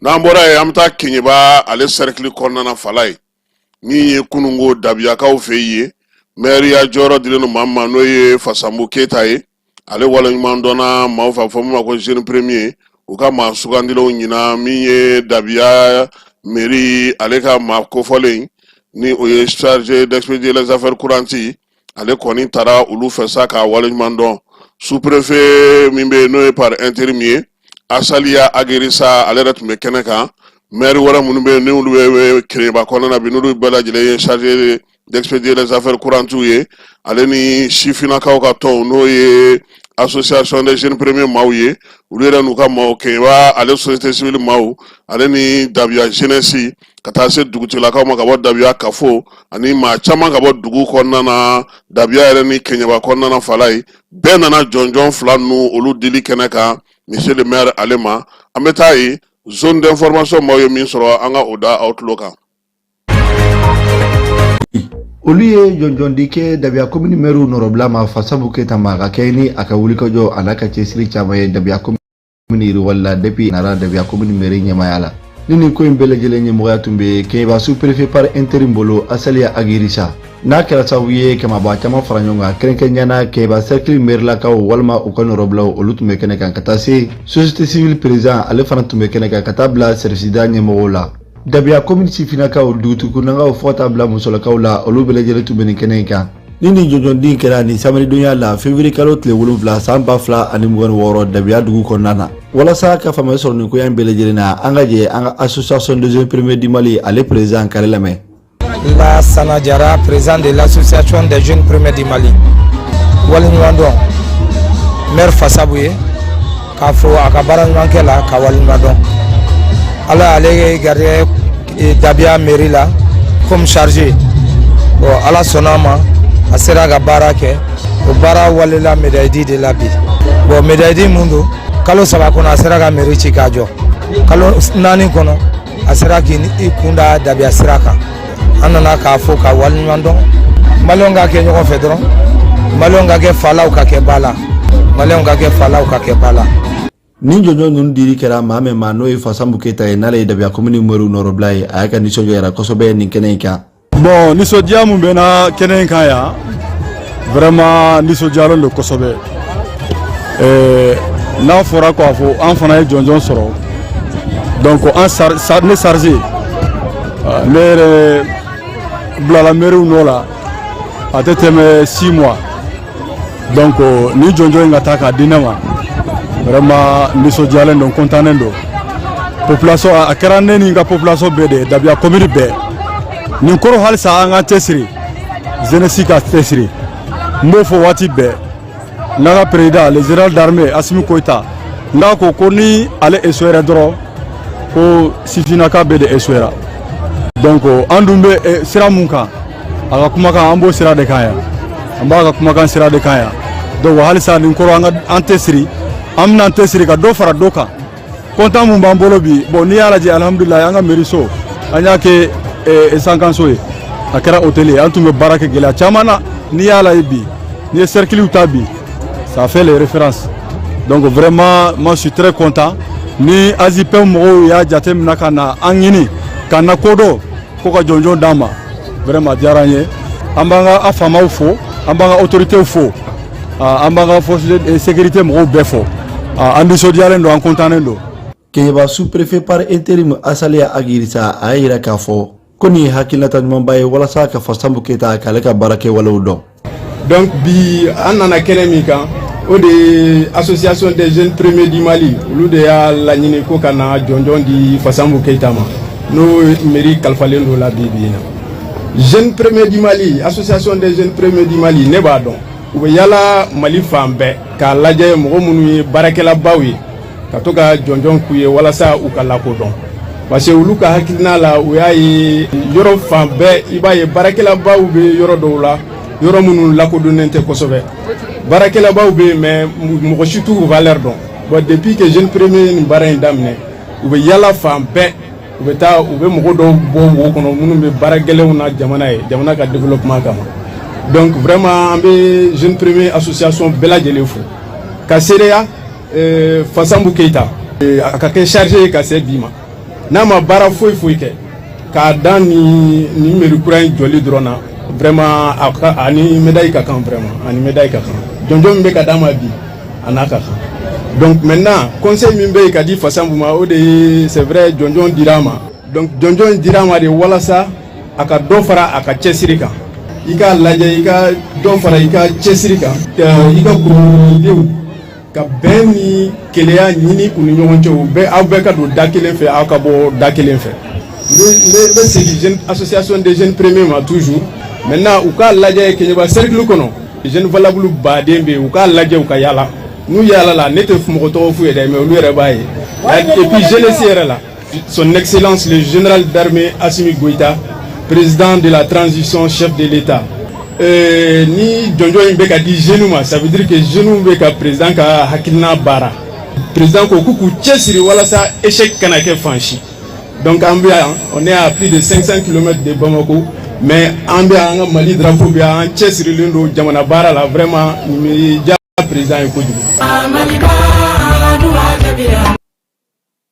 n'an bɔra yen an bɛ taa Keɲeba ale cercle kɔnɔna na Fala ye min ye kununko Dabiyakaw fɛ ye maire jɔyɔrɔ dilen don maa min ma n'o ye Fasambu Keyita ye ale waleɲuman dɔnna maaw fɛ a fɔ min ma ko jeune premier u ka maa sugandilenw ɲina min ye Dabiya mairie ale ka maa kofɔlen ni o ye chargé d'expédier les affaires courantes ale kɔni taara olu fɛ sa ka waleɲuman dɔn sous-préfet min bɛ n'o ye par intérim ye Asaliya Agerisa ale yɛrɛ tun bɛ kɛnɛ kan maire wala minnu bɛ ni olu bɛ Keɲeba kɔnɔna na bi n'olu bɛɛ lajɛlen ye chargé d'expédier les affaires courantes ye ale ni sifinnakaw ka tɔnw n'o ye association des jeunes premiers maaw ye olu yɛrɛ n'u ka maaw Keɲeba ale société civile maaw ale ni Dabiya jeunesse ka taa se dugutigilakaw ma ka bɔ Dabiya kafo ani maa caman ka bɔ dugu kɔnɔna na Dabiya yɛrɛ ni Keɲeba kɔnɔna na Falaye bɛɛ nana jɔnjɔn fila ninnu olu dili kɛnɛ kan monsieur le maire ale ma an bɛ taa ye zone d'information maaw ye min sɔrɔ an ka o da aw tulo kan. olu ye jɔnjɔndi kɛ Dabiya commune maire nɔrɔbila ma Fasabu Keyita ma ka kɛ ni a ka wulikajɔ a n'a ka cɛsiri caman ye Dabiya commune yiriwalila depuis nara Dabiya commune maire ɲɛmaya la ni nin ko in bɛɛ lajɛlen ɲɛmɔgɔya tun bɛ Keɲeba sous-préfet par intérim bolo Asaliya Agirisa n'a kɛra sababu ye kɛmɛbɔ caman fara ɲɔgɔn kan kɛrɛnkɛrɛnnenya Keɲeba cercle mairelakaw walima u ka nɔrɔbilaw olu tun bɛ kɛnɛ kan ka taa se société civile président ale fana tun bɛ kɛnɛ kan ka taa bila service da ɲɛmɔgɔw la Dabiya commune sifinnakaw dugutigikunakaw fo ka taa bila musolakaw la olu bɛɛ lajɛlen tun bɛ nin kɛnɛ in kan ni nin jɔnjɔnden kɛra nin samedidonya la février kalo tile 7 san 2026 Dabiya dugu kɔnɔna na walasa ka faamuyali sɔrɔ nin koya in bɛɛ lajɛlen na an ka jɛ an ka association des jeunes premiers du Mali ale président kare lamɛn. La Sanadiara, président de l'association des jeunes premiers du Mali. Waliɲumandɔn maire Fasabu ye k'a fɔ a ka baara ɲuman kɛ la ka waliɲumandɔn ala ale gardé Dabiya mairie la comme chargé bon ala sɔnna ma a sera ka baara kɛ o baara walela médaille de la bi bon médaille mun don kalo 3 kɔnɔ a sera ka mairie ci k'a jɔ kalo 4 kɔnɔ a sera k'i kunda Dabiya sira kan an nana k'a fɔ ka waliɲumandɔn maliyɛnw ka kɛ ɲɔgɔn fɛ dɔrɔn maliyɛnw ka kɛ falaw ka kɛ ba la maliyɛnw ka kɛ falaw ka kɛ ba la. Ni jɔnjɔn ninnu diri kɛra maa min ma n'o ye Fasabu Keyita ye n'ale ye Dabiya commune maire nɔrɔbila ye a y'a ka nisɔndiya yɛrɛ kosɛbɛ nin kɛnɛ in kan. Bon nisɔndiya mun bɛ na kɛnɛ in kan yan vraiment nisɔndiyalen don kosɛbɛ n'a fɔra k'a fɔ an fana ye jɔnjɔn sɔrɔ donc an ne chargé ne yɛrɛ bilala mairiw nɔ la a tɛ tɛmɛ 6 mois donc ni jɔnjɔn in ka taa k'a di ne ma vraiment nisɔndiyalen don contannen don population a kɛra ne ni n ka population bɛɛ de ye Dabiya commune bɛɛ nin kɔrɔ halisa an ka cɛsiri jeunesse ka cɛsiri n b'o fɔ waati bɛɛ n ka président le général d'armée Assimi Goïta n k'a ko ni ale échouera dɔrɔn ko sifinnaka bɛɛ de échouera donc an dun bɛ sira mun kan a ka kumakan an b'o sira de kan yan an b'a ka kumakan sira de kan yan donc halisa nin kɔrɔ an cɛsiri an bɛna an cɛsiri ka dɔ fara dɔ kan kontan mun b'an bolo bi bon n'i y'a lajɛ alhamdulilayi an ka mairie so an y'a kɛ sankanso ye a kɛra hôtel ye an tun bɛ baara kɛ gɛlɛya caman na n'i y'a lajɛ bi n'i ye cercles ta bi ça fait les références donc vraiment moi je suis très content ni AJP mɔgɔw y'a jate minɛ ka na an ɲini ka na ko dɔ ko ka jɔnjɔn d'an ma vraiment diyara an ye an b'an ka faamaw fo an b'an ka autorités fo an b'an ka force de sécurité mɔgɔw bɛɛ fo an nisɔndiyalen don an contannen don. Keɲeba sous-préfet par intérim Asaliya Agirisa a y'a jira k'a fɔ ko nin ye hakilinata ɲumanba ye walasa ka Fasabu Keyita k'ale ka baara kɛ walew dɔn. Donc bi an nana kɛnɛ min kan o de ye association des jeunes premiers du Mali olu de y'a laɲini ko ka na jɔnjɔn di Fasabu Keyita ma n'o mairie kalifalen don la bi in na. Jeunes premiers du Mali association des jeunes premiers du Mali ne b'a dɔn u bɛ yala Mali fan bɛɛ k'a lajɛ mɔgɔ minnu ye baarakɛlabaw ye ka to ka jɔnjɔn k'u ye walasa u ka lakodɔn parce que olu ka hakilina la u y'a ye yɔrɔ fan bɛɛ i b'a ye baarakɛlabaw bɛ yɔrɔ dɔw la yɔrɔ minnu lakodonnen tɛ kosɛbɛ baarakɛlabaw bɛ yen mais mɔgɔ si t'u valeur dɔn bon depuis que jeune premier nin baara in daminɛ u bɛ yala fan bɛɛ u bɛ taa u bɛ mɔgɔ dɔw bɔ wo kɔnɔ minnu bɛ baara gɛlɛnw na jamana ye jamana ka développement kama donc vraiment an bɛ jeune premier association bɛɛ lajɛlen fo ka seereya Fasabu Keyita a ka kɛ chargé ye ka se bi ma n'a ma baara foyi foyi kɛ k'a dan ni mairie kura in jɔli dɔrɔn na vraiment ani médaille ka kan vraiment ani médaille ka kan jɔnjɔn min bɛ ka d'a ma bi a n'a ka kan donc maintenant conseil min bɛ yen ka di Fasabu ma o de ye c'est vrai jɔnjɔn dira ma donc jɔnjɔn dira ma de walasa a ka dɔ fara a ka cɛsiri kan i k'a lajɛ i ka dɔ fara i ka cɛsiri kan i ka kurudenw ka bɛn ni keleya ɲini u ni ɲɔgɔn cɛ u bɛɛ aw bɛɛ ka don da kelen fɛ aw ka bɔ da kelen fɛ n bɛ segin association des jeunes premiers ma toujours maintenant u k'a lajɛ Keɲeba cercle kɔnɔ jeune valable baden bɛ yen u k'a lajɛ u ka yala n'u yala la ne tɛ mɔgɔ tɔgɔ f'u ye dɛ mais olu yɛrɛ b'a ye et puis jeunesse yɛrɛ la son excellence le général d'armée Assimi Goïta président de la transition chef de l'État ni jɔnjɔn in bɛ ka di jeunes ma ça veut dire que jeunes bɛ ka président ka hakilina baara président ko k'u cɛsiri walasa échec kana kɛ fan si donc an bɛ yan on est à plus de 500 km de Bamako mais an bɛ an ka Mali drapeau bɛ an cɛsirilen don jamana baara la vraiment nin bɛ diya président ye kojugu.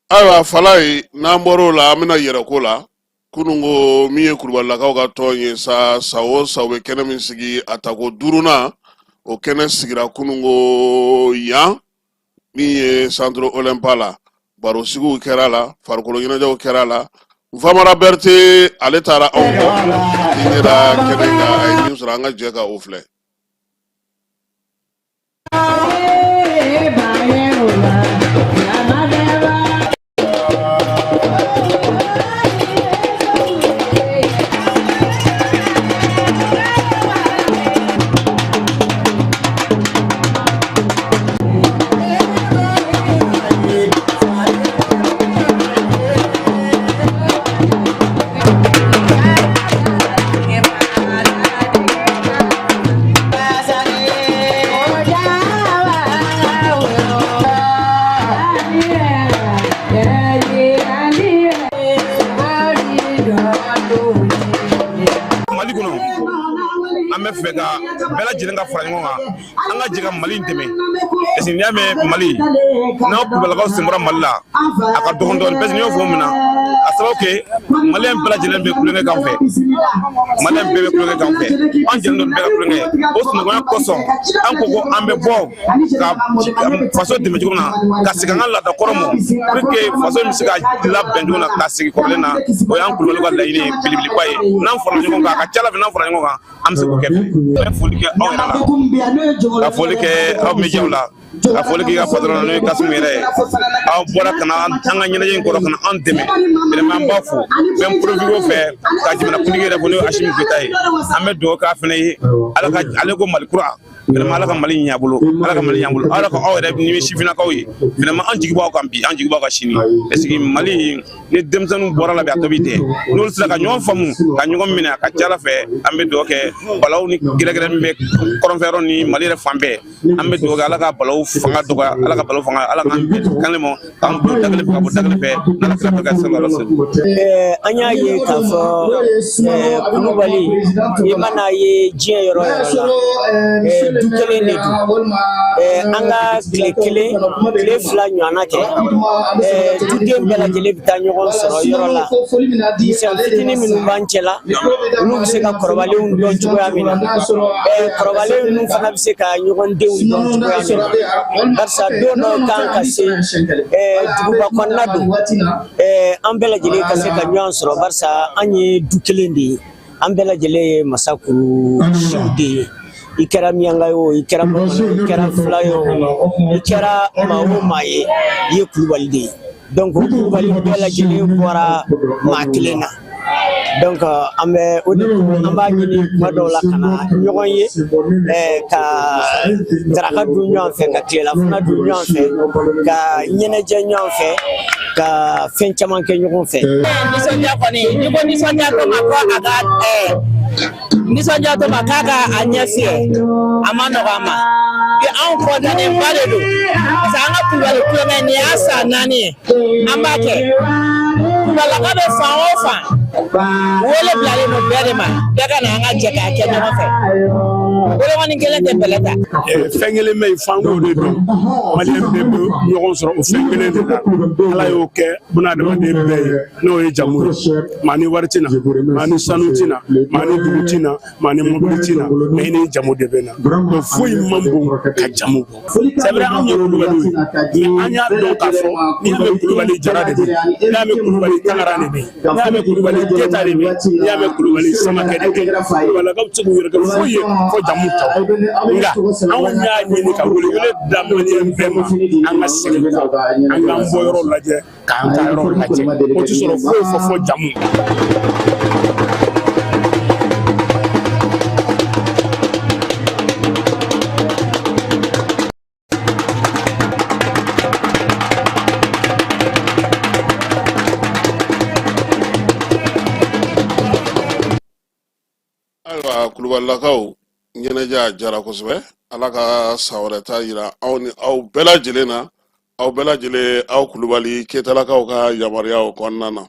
Ayiwa fala ye n'an bɔr'o la an bɛna yɛrɛko la kunun ko min ye Kulubalilakaw ka tɔn ye sa o sa u bɛ kɛnɛ min sigi a tako 5nan o kɛnɛ sigira kunun ko yan min ye centre olympique la baro sigiw kɛra la farikolo ɲɛnajɛw kɛra la Famara Berté ale taara anw kɔ ni yɛrɛ kɛnɛ kan a ye min sɔrɔ an ka jɛ ka o filɛ. Bela jilenga fara ɲɔgɔn kan an ka jɛka Mali dɛmɛ parce que n'i y'a mɛn Mali n'aw Kulubalilakaw senkɔrɔ Mali la a ka dɔgɔn dɔɔni parce que n'i y'o fɔ min na a sababu kɛ Maliyɛn bɛɛ lajɛlen bɛ kulonkɛ k'an fɛ Maliyɛn bɛɛ bɛ kulonkɛ k'an fɛ an jɛlen don bɛɛ ka kulonkɛ o sinankunya kosɔn an ko ko an bɛ bɔ ka faso dɛmɛ cogo min na ka segin an ka laada kɔrɔ ma pour que faso in bɛ se ka labɛn cogo min na ka segin kɔrɔlen na o y'an Kulubaliw ka laɲini ye belebeleba ye n'an farala ɲɔgɔn kan a ka ca Ala fɛ n'an farala ɲɔgɔn kan an bɛ se k'o kɛ fɛ foli kɛ aw yɛrɛ la ka foli kɛ aw médiaw la ka foli kɛ i ka patron na n'o ye Kasimu yɛrɛ ye aw bɔra ka na an ka ɲɛnajɛ in kɔrɔ ka na an dɛmɛ vraiment an b'a fo même profigo fɛ ka jamanakuntigi yɛrɛ fɔ n'o ye Asimi Goyita ye an bɛ dugawu k'a fana ye ale ko Mali kura vraiment Ala ka Mali ɲɛ a bolo Ala ka Mali ɲɛ a bolo Ala ka aw yɛrɛ ni sifinnakaw ye vraiment an jigi b'aw kan bi an jigi b'aw kan sini parce que Mali ni denmisɛnninw bɔra la bi a tɔ bi tɛ n'olu sera ka ɲɔgɔn faamu ka ɲɔgɔn minɛ a ka ca Ala fɛ an bɛ dugawu kɛ balaw ni gɛrɛgɛrɛ min bɛ kɔrɔnfɛyɔrɔ ni Mali yɛrɛ fan bɛɛ an bɛ dugawu kɛ Ala ka balaw fanga dɔgɔya Ala ka balaw fanga Ala k'an bɛn kan ma k'an don da kelen fɛ ka bɔ da kelen fɛ n'Ala sera ka sallallahu alaihi wasallam. An y'a ye k'a fɔ Kulubali i mana ye diɲɛ yɔrɔ yɔrɔ la du kelen de don an ka tile kelen tile fila ɲɔgɔnna kɛ duden bɛɛ lajɛlen bɛ taa ɲɔgɔn sɔrɔ yɔrɔ la misɛn fitinin minnu b'an cɛla olu bɛ se ka kɔrɔbalenw dɔn cogoya min na kɔrɔbalen ninnu fana bɛ se ka ɲɔgɔn denw dɔn cogoya min na barisa don dɔ kan ka se duguba kɔnɔna don an bɛɛ lajɛlen ka se ka ɲɔgɔn sɔrɔ barisa an ye du kelen de ye an bɛɛ lajɛlen ye masakuru siw de ye i kɛra miyanka ye o i kɛra i kɛra fila ye o i kɛra maa o maa ye i ye Kulubali de ye donc Kulubali bɛɛ lajɛlen bɔra maa kelen na donc an bɛ o de an b'a ɲini kuma dɔw la ka na ɲɔgɔn ye ka daraka dun ɲɔgɔn fɛ ka tilelafana dun ɲɔgɔn fɛ ka ɲɛnajɛ ɲɔgɔn fɛ ka fɛn caman kɛ ɲɔgɔn fɛ. Nisɔndiya kɔni ni ko nisɔndiya to ma ko a ka nisɔndiya to ma k'a ka a ɲɛfiyɛ a ma nɔgɔ a ma anw kɔntanenba de don parce que an ka Kulubali kulonkɛ nin y'a san 4 ye an b'a kɛ Kulubalilaka bɛ fan o fan wele bilalen don bɛɛ de ma bɛɛ ka na an ka jɛ k'a kɛ ɲɔgɔn fɛ wolomani kelen tɛ bɛlɛ ta. Fɛn kelen bɛ yen f'an k'o de dɔn Maliyɛn bɛɛ bɛ ɲɔgɔn sɔrɔ o fɛn kelen de la Ala y'o kɛ bunadamaden bɛɛ ye n'o ye jamu ye maa ni wari tɛna maa ni sanu tɛna maa ni dugu tɛna maa ni mobili tɛna mais i ni jamu de bɛ na donc foyi man bon ka jamu bɔ c'est vrai anw ye Kulubaliw ye mais an y'a dɔn k'a fɔ n'i y'a mɛn Kulubali Jara de bɛ yen n'i y'a mɛn Kulubali Tangara de bɛ yen n'i y'a mɛn Kulubali Keyita de bɛ yen n'i y'a mɛn Kulubali Samakɛ de bɛ yen Kulubalilakaw tɛ se k'u yɛrɛ kɛ foyi ye fo jamu jamu ta nga anw y'a ɲini ka wele da maliyɛn bɛɛ ma an ka segin kɔ an k'an bɔ yɔrɔ lajɛ k'an ka yɔrɔ lajɛ o tɛ sɔrɔ foyi fɔ jamu. Kulubalilakaw ɲɛnajɛ a diyara kosɛbɛ ala ka san wɛrɛ ta yira aw ni aw bɛɛ lajɛlen na aw bɛɛ lajɛlen aw Kulubali Ketalakaw ka yamaruyaw kɔnɔna na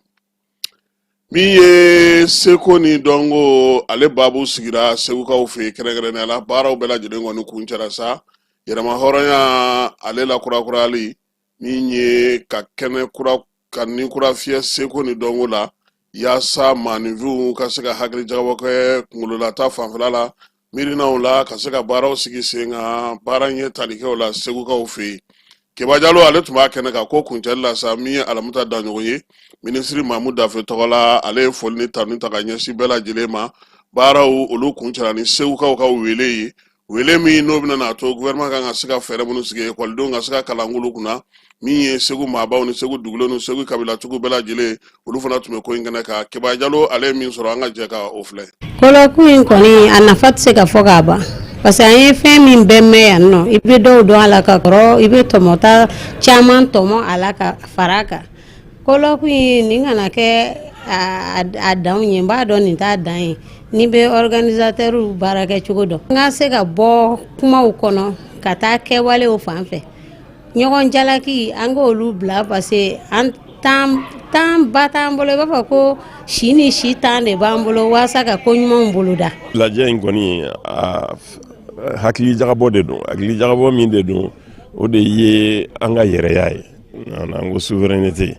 min ye seko ni dɔnko ale baabu sigira segukaw fɛ kɛrɛnkɛrɛnnenya la baaraw bɛɛ lajɛlen kɔni kun cɛra sa yɛrɛma hɔrɔnya ale la kurakurali min ye ka kɛnɛ kura ka ni kura fiyɛ seko ni dɔnko la yaasa maaninfinw ka se ka hakili jagabɔ kɛ kunkololata fanfɛla la miirinaw la ka se ka baaraw sigi sen kan baara ɲɛ talikɛw la segukaw fɛ yen Keba Jalo ale tun b'a kɛnɛ kan ko kuncɛli la sa min ye Alamuta Daɲɔgɔn ye minisiri Mamu Dafe tɔgɔ la ale ye foli ni tanu ta ka ɲɛsin bɛɛ lajɛlen ma baaraw olu kuncɛla ni segukaw ka wele ye wele min n'o bɛna n'a to gouvernement kan ka se ka fɛɛrɛ minnu sigi ekɔlidenw ka se ka kalankolo kunna min ye Segu maabaw ni Segu dugulenw ni Segu kabilatigiw bɛɛ lajɛlen olu fana tun bɛ ko in kɛnɛ kan Keba Jalo ale ye min sɔrɔ an ka jɛ ka o filɛ. Kolokun in kɔni a nafa tɛ se ka fɔ ka ban parce que an ye fɛn min bɛɛ mɛn yan nɔ i bɛ dɔw dɔn a la ka kɔrɔ i bɛ tɔmɔta caman tɔmɔ a la ka fara a kan kolokun in nin kana kɛ a danw ye n b'a dɔn nin t'a dan ye ni bɛ organisateur baara kɛ cogo dɔn n ka se ka bɔ kumaw kɔnɔ ka taa kɛwalew fan fɛ ɲɔgɔn jalaki an k'olu bila parce que an tan ba t'an bolo i b'a fɔ ko si ni si tan de b'an bolo waasa ka ko ɲumanw boloda. Lajɛ in kɔni hakili jagabɔ de don hakili jagabɔ min de don o de ye an ka yɛrɛya ye an ko souveraineté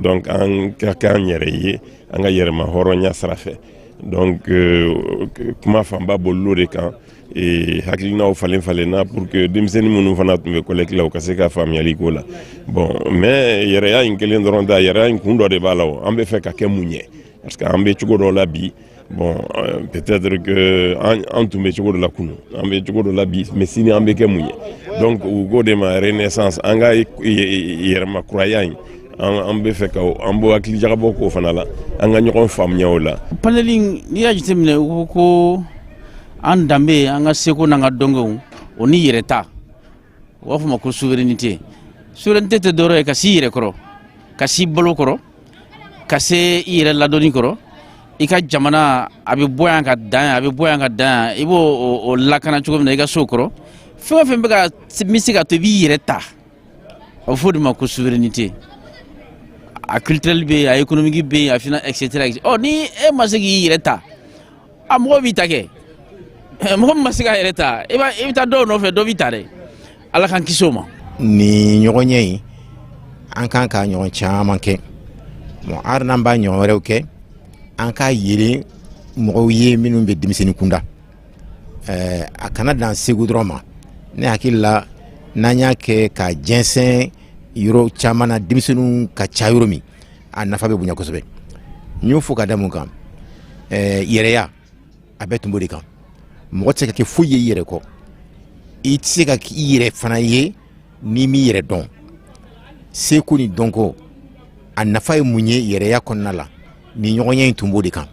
donc an ka k'an yɛrɛ ye an ka yɛrɛma hɔrɔnya sira fɛ donc kuma fanba bol'o de kan hakilinaw falen-falenna pour que denmisɛnnin minnu fana tun bɛ collecte la u ka se ka faamuyali k'o la bon mais yɛrɛya in kelen dɔrɔn tɛ yɛrɛya in kun dɔ de b'a la an bɛ fɛ ka kɛ mun ye parce que an bɛ cogo dɔ la bi bon peut-être que an tun bɛ cogo dɔ la kunun an bɛ cogo dɔ la bi mais sini an bɛ kɛ mun ye donc u ko de ma renaissance an ka yɛrɛma kuraya in an bɛ fɛ ka an bɔ hakili jagabɔ k'o fana la an ka ɲɔgɔn faamuya o la. Paneli n'i y'a jateminɛ u ko an danbe an ka seko n'an ka dɔnko o ni yɛrɛ ta u b'a fɔ ma ko souveraineté tɛ dɔwɛrɛ ye ka s'i yɛrɛ kɔrɔ ka s'i balo kɔrɔ ka se i yɛrɛ ladɔnni kɔrɔ i ka jamana a bɛ bɔ yan ka dan yan a bɛ bɔ yan ka dan yan i b'o lakana cogo min na i ka so kɔrɔ fɛn o fɛn bɛ ka min se ka to i b'i yɛrɛ ta a bɛ fɔ o de ma ko souveraineté a culturel bɛ yen a économique bɛ yen a finance etc. Ni e ma se k'i yɛrɛ ta a mɔgɔ b'i ta kɛ mɔgɔ min ma se k'a yɛrɛ ta i bɛ taa dɔw nɔfɛ dɔ b'i ta dɛ ala k'an kisi o ma. Ni ɲɔgɔnye in an kan ka ɲɔgɔn caman kɛ bon hali n'an b'a ɲɔgɔn wɛrɛw kɛ an ka yelen mɔgɔw ye minnu bɛ denmisɛnnin kunda a kana dan Segu dɔrɔn ma ne hakili la n'an y'a kɛ ka jɛnsɛn yɔrɔ caman na denmisɛnninw ka ca yɔrɔ min a nafa bɛ bonya kosɛbɛ n y'o fɔ ka da mun kan yɛrɛya a bɛɛ tun b'o de kan mɔgɔ tɛ se ka kɛ foyi ye i yɛrɛ kɔ i tɛ se ka kɛ i yɛrɛ fana ye n'i m'i yɛrɛ dɔn seko ni dɔnko a nafa ye mun ye yɛrɛya kɔnɔna la ni ɲɔgɔnya in tun b'o de kan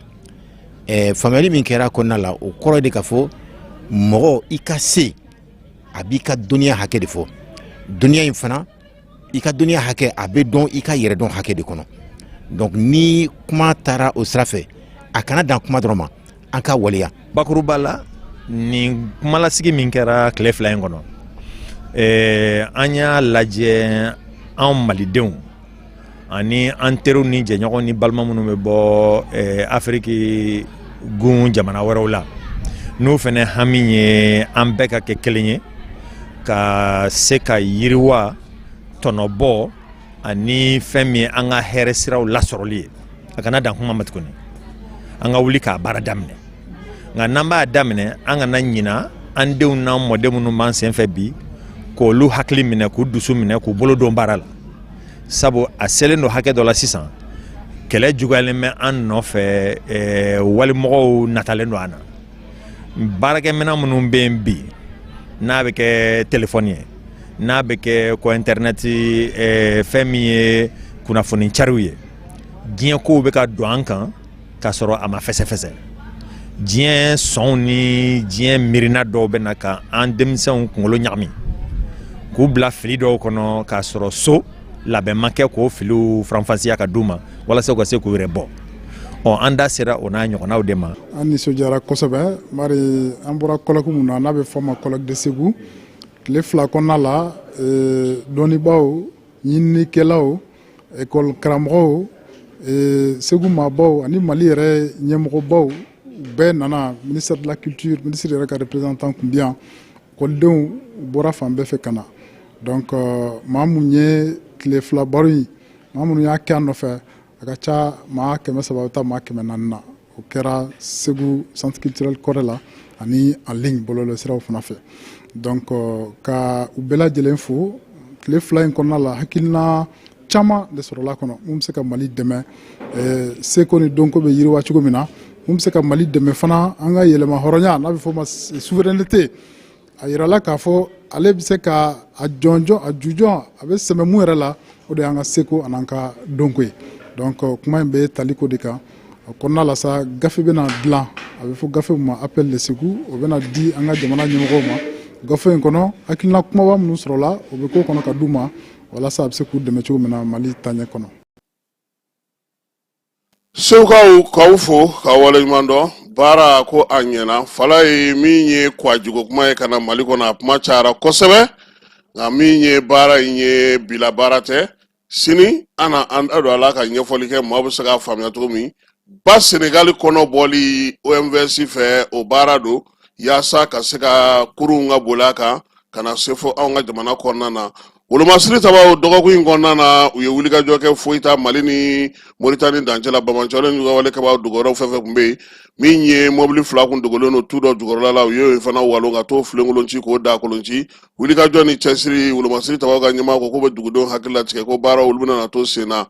faamuyali min kɛra kɔnɔna la o kɔrɔ de ka fɔ mɔgɔ i ka se a b'i ka dɔnniya hakɛ de fɔ dɔnniya in fana i ka dɔnniya hakɛ a bɛ dɔn i ka yɛrɛ dɔn hakɛ de kɔnɔ donc ni kuma taara o sira fɛ a kana dan kuma dɔrɔn ma an ka waleya. Bakuruba la nin kumalasigi min kɛra tile fila in kɔnɔ an y'a lajɛ an malidenw ani an teriw ni jɛɲɔgɔn ni balima minnu bɛ bɔ Afiriki gun jamana wɛrɛw la n'o fana hami ye an bɛɛ ka kɛ kelen ye ka se ka yiriwa tɔnɔbɔ ani fɛn min an ka hɛrɛ siraw lasɔrɔli ye a kana dan kuma ma tuguni an ka wuli k'a baara daminɛ nka n'an b'a daminɛ an kana ɲina an denw n'an mɔden minnu b'an senfɛ bi k'olu hakili minɛ k'u dusu minɛ k'u bolo don baara la sabu a selen don hakɛ dɔ la sisan kɛlɛ juguyalen bɛ an nɔfɛ walimɔgɔw natalen don an na baarakɛminɛn minnu bɛ yen bi n'a bɛ kɛ telefɔni ye n'a bɛ kɛ ko internet fɛn min ye kunnafoni cariw ye diɲɛ kow bɛ ka don an kan k'a sɔrɔ a ma fɛsɛfɛsɛ diɲɛ sɔnw ni diɲɛ miirina dɔw bɛ na ka an denmisɛnw kunkolo ɲagami k'u bila fili dɔw kɔnɔ k'a sɔrɔ so labɛn ma kɛ k'o filiw faranfasiya ka d'u ma walasa u ka se k'u yɛrɛ bɔ an da sera o n'a ɲɔgɔnnaw de ma. An nisɔndiyara kosɛbɛ bari an bɔra colloque mun na n'a bɛ fɔ ma colloque de Segu tile 2 kɔnɔna la dɔnnibaaw ɲininikɛlaw école karamɔgɔw Segu maabaw ani Mali yɛrɛ ɲɛmɔgɔbaw bɛɛ nana ministère de la culture ministre yɛrɛ ka représentant kun bi yan ekɔlidenw bɔra fan bɛɛ fɛ ka na donc maa mun ye tile 2 baro in maa minnu y'a kɛ an nɔfɛ a ka ca maa 300 bɛ taa maa 400 na o kɛra Segu centre culturel kɔrɛ la ani en ligne bɔlɔlɔsiraw fana fɛ donc ka u bɛɛ lajɛlen fo tile 2 in kɔnɔna la hakilina caman de sɔrɔla kɔnɔ mun bɛ se ka Mali dɛmɛ seko ni dɔnko bɛ yiriwa cogo min na mun bɛ se ka Mali dɛmɛ fana an ka yɛlɛma hɔrɔnya n'a bɛ fɔ o ma souveraineté a yirala k'a fɔ ale bɛ se ka a jɔnjɔn a jujɔn a bɛ sɛmɛ mun yɛrɛ la o de y'an ka seko an'an ka dɔnko ye donc kuma in bɛ tali ko de kan o kɔnɔna la sa gafe bɛna dilan a bɛ fɔ gafe min ma appel de Segu o bɛna di an ka jamana ɲɛmɔgɔw ma gafe in kɔnɔ hakilina kumaba minnu sɔrɔla o bɛ k'o kɔnɔ ka d'u ma walasa a bɛ se k'u dɛmɛ cogo min na Mali taɲɛ kɔnɔ. Segukaw k'aw fo k'aw waleɲuman dɔn baara ko a ɲɛna fala ye min ye kwajugo kuma ye ka na Mali kɔnɔ a kuma cayara kosɛbɛ nka min ye baara in ye bila baara tɛ sini an da don a la ka ɲɛfɔli kɛ maaw bɛ se k'a faamuya cogo min ba Senegal kɔnɔ bɔli OMVS fɛ o baara don yaasa ka se ka kurun ka boli a kan ka na se fo anw ka jamana kɔnɔna na wolomasiri tabaw dɔgɔkun in kɔnɔna na u ye wulikajɔ kɛ foyi t'a Mali ni Moritani dancɛla Bamaɲɔle ni wale kɛbaw dugukɔrɔw fɛn fɛn kun bɛ yen min ye mobili 2 kun dogolen don tu dɔ jukɔrɔla la u ye fana walon ka t'o filenkolon ci k'o da kolon ci wulikajɔ ni cɛsiri wolomasiri tabaw ka ɲɛmaa ko k'u bɛ dugudenw hakili latigɛ ko baara olu bɛna na to sen na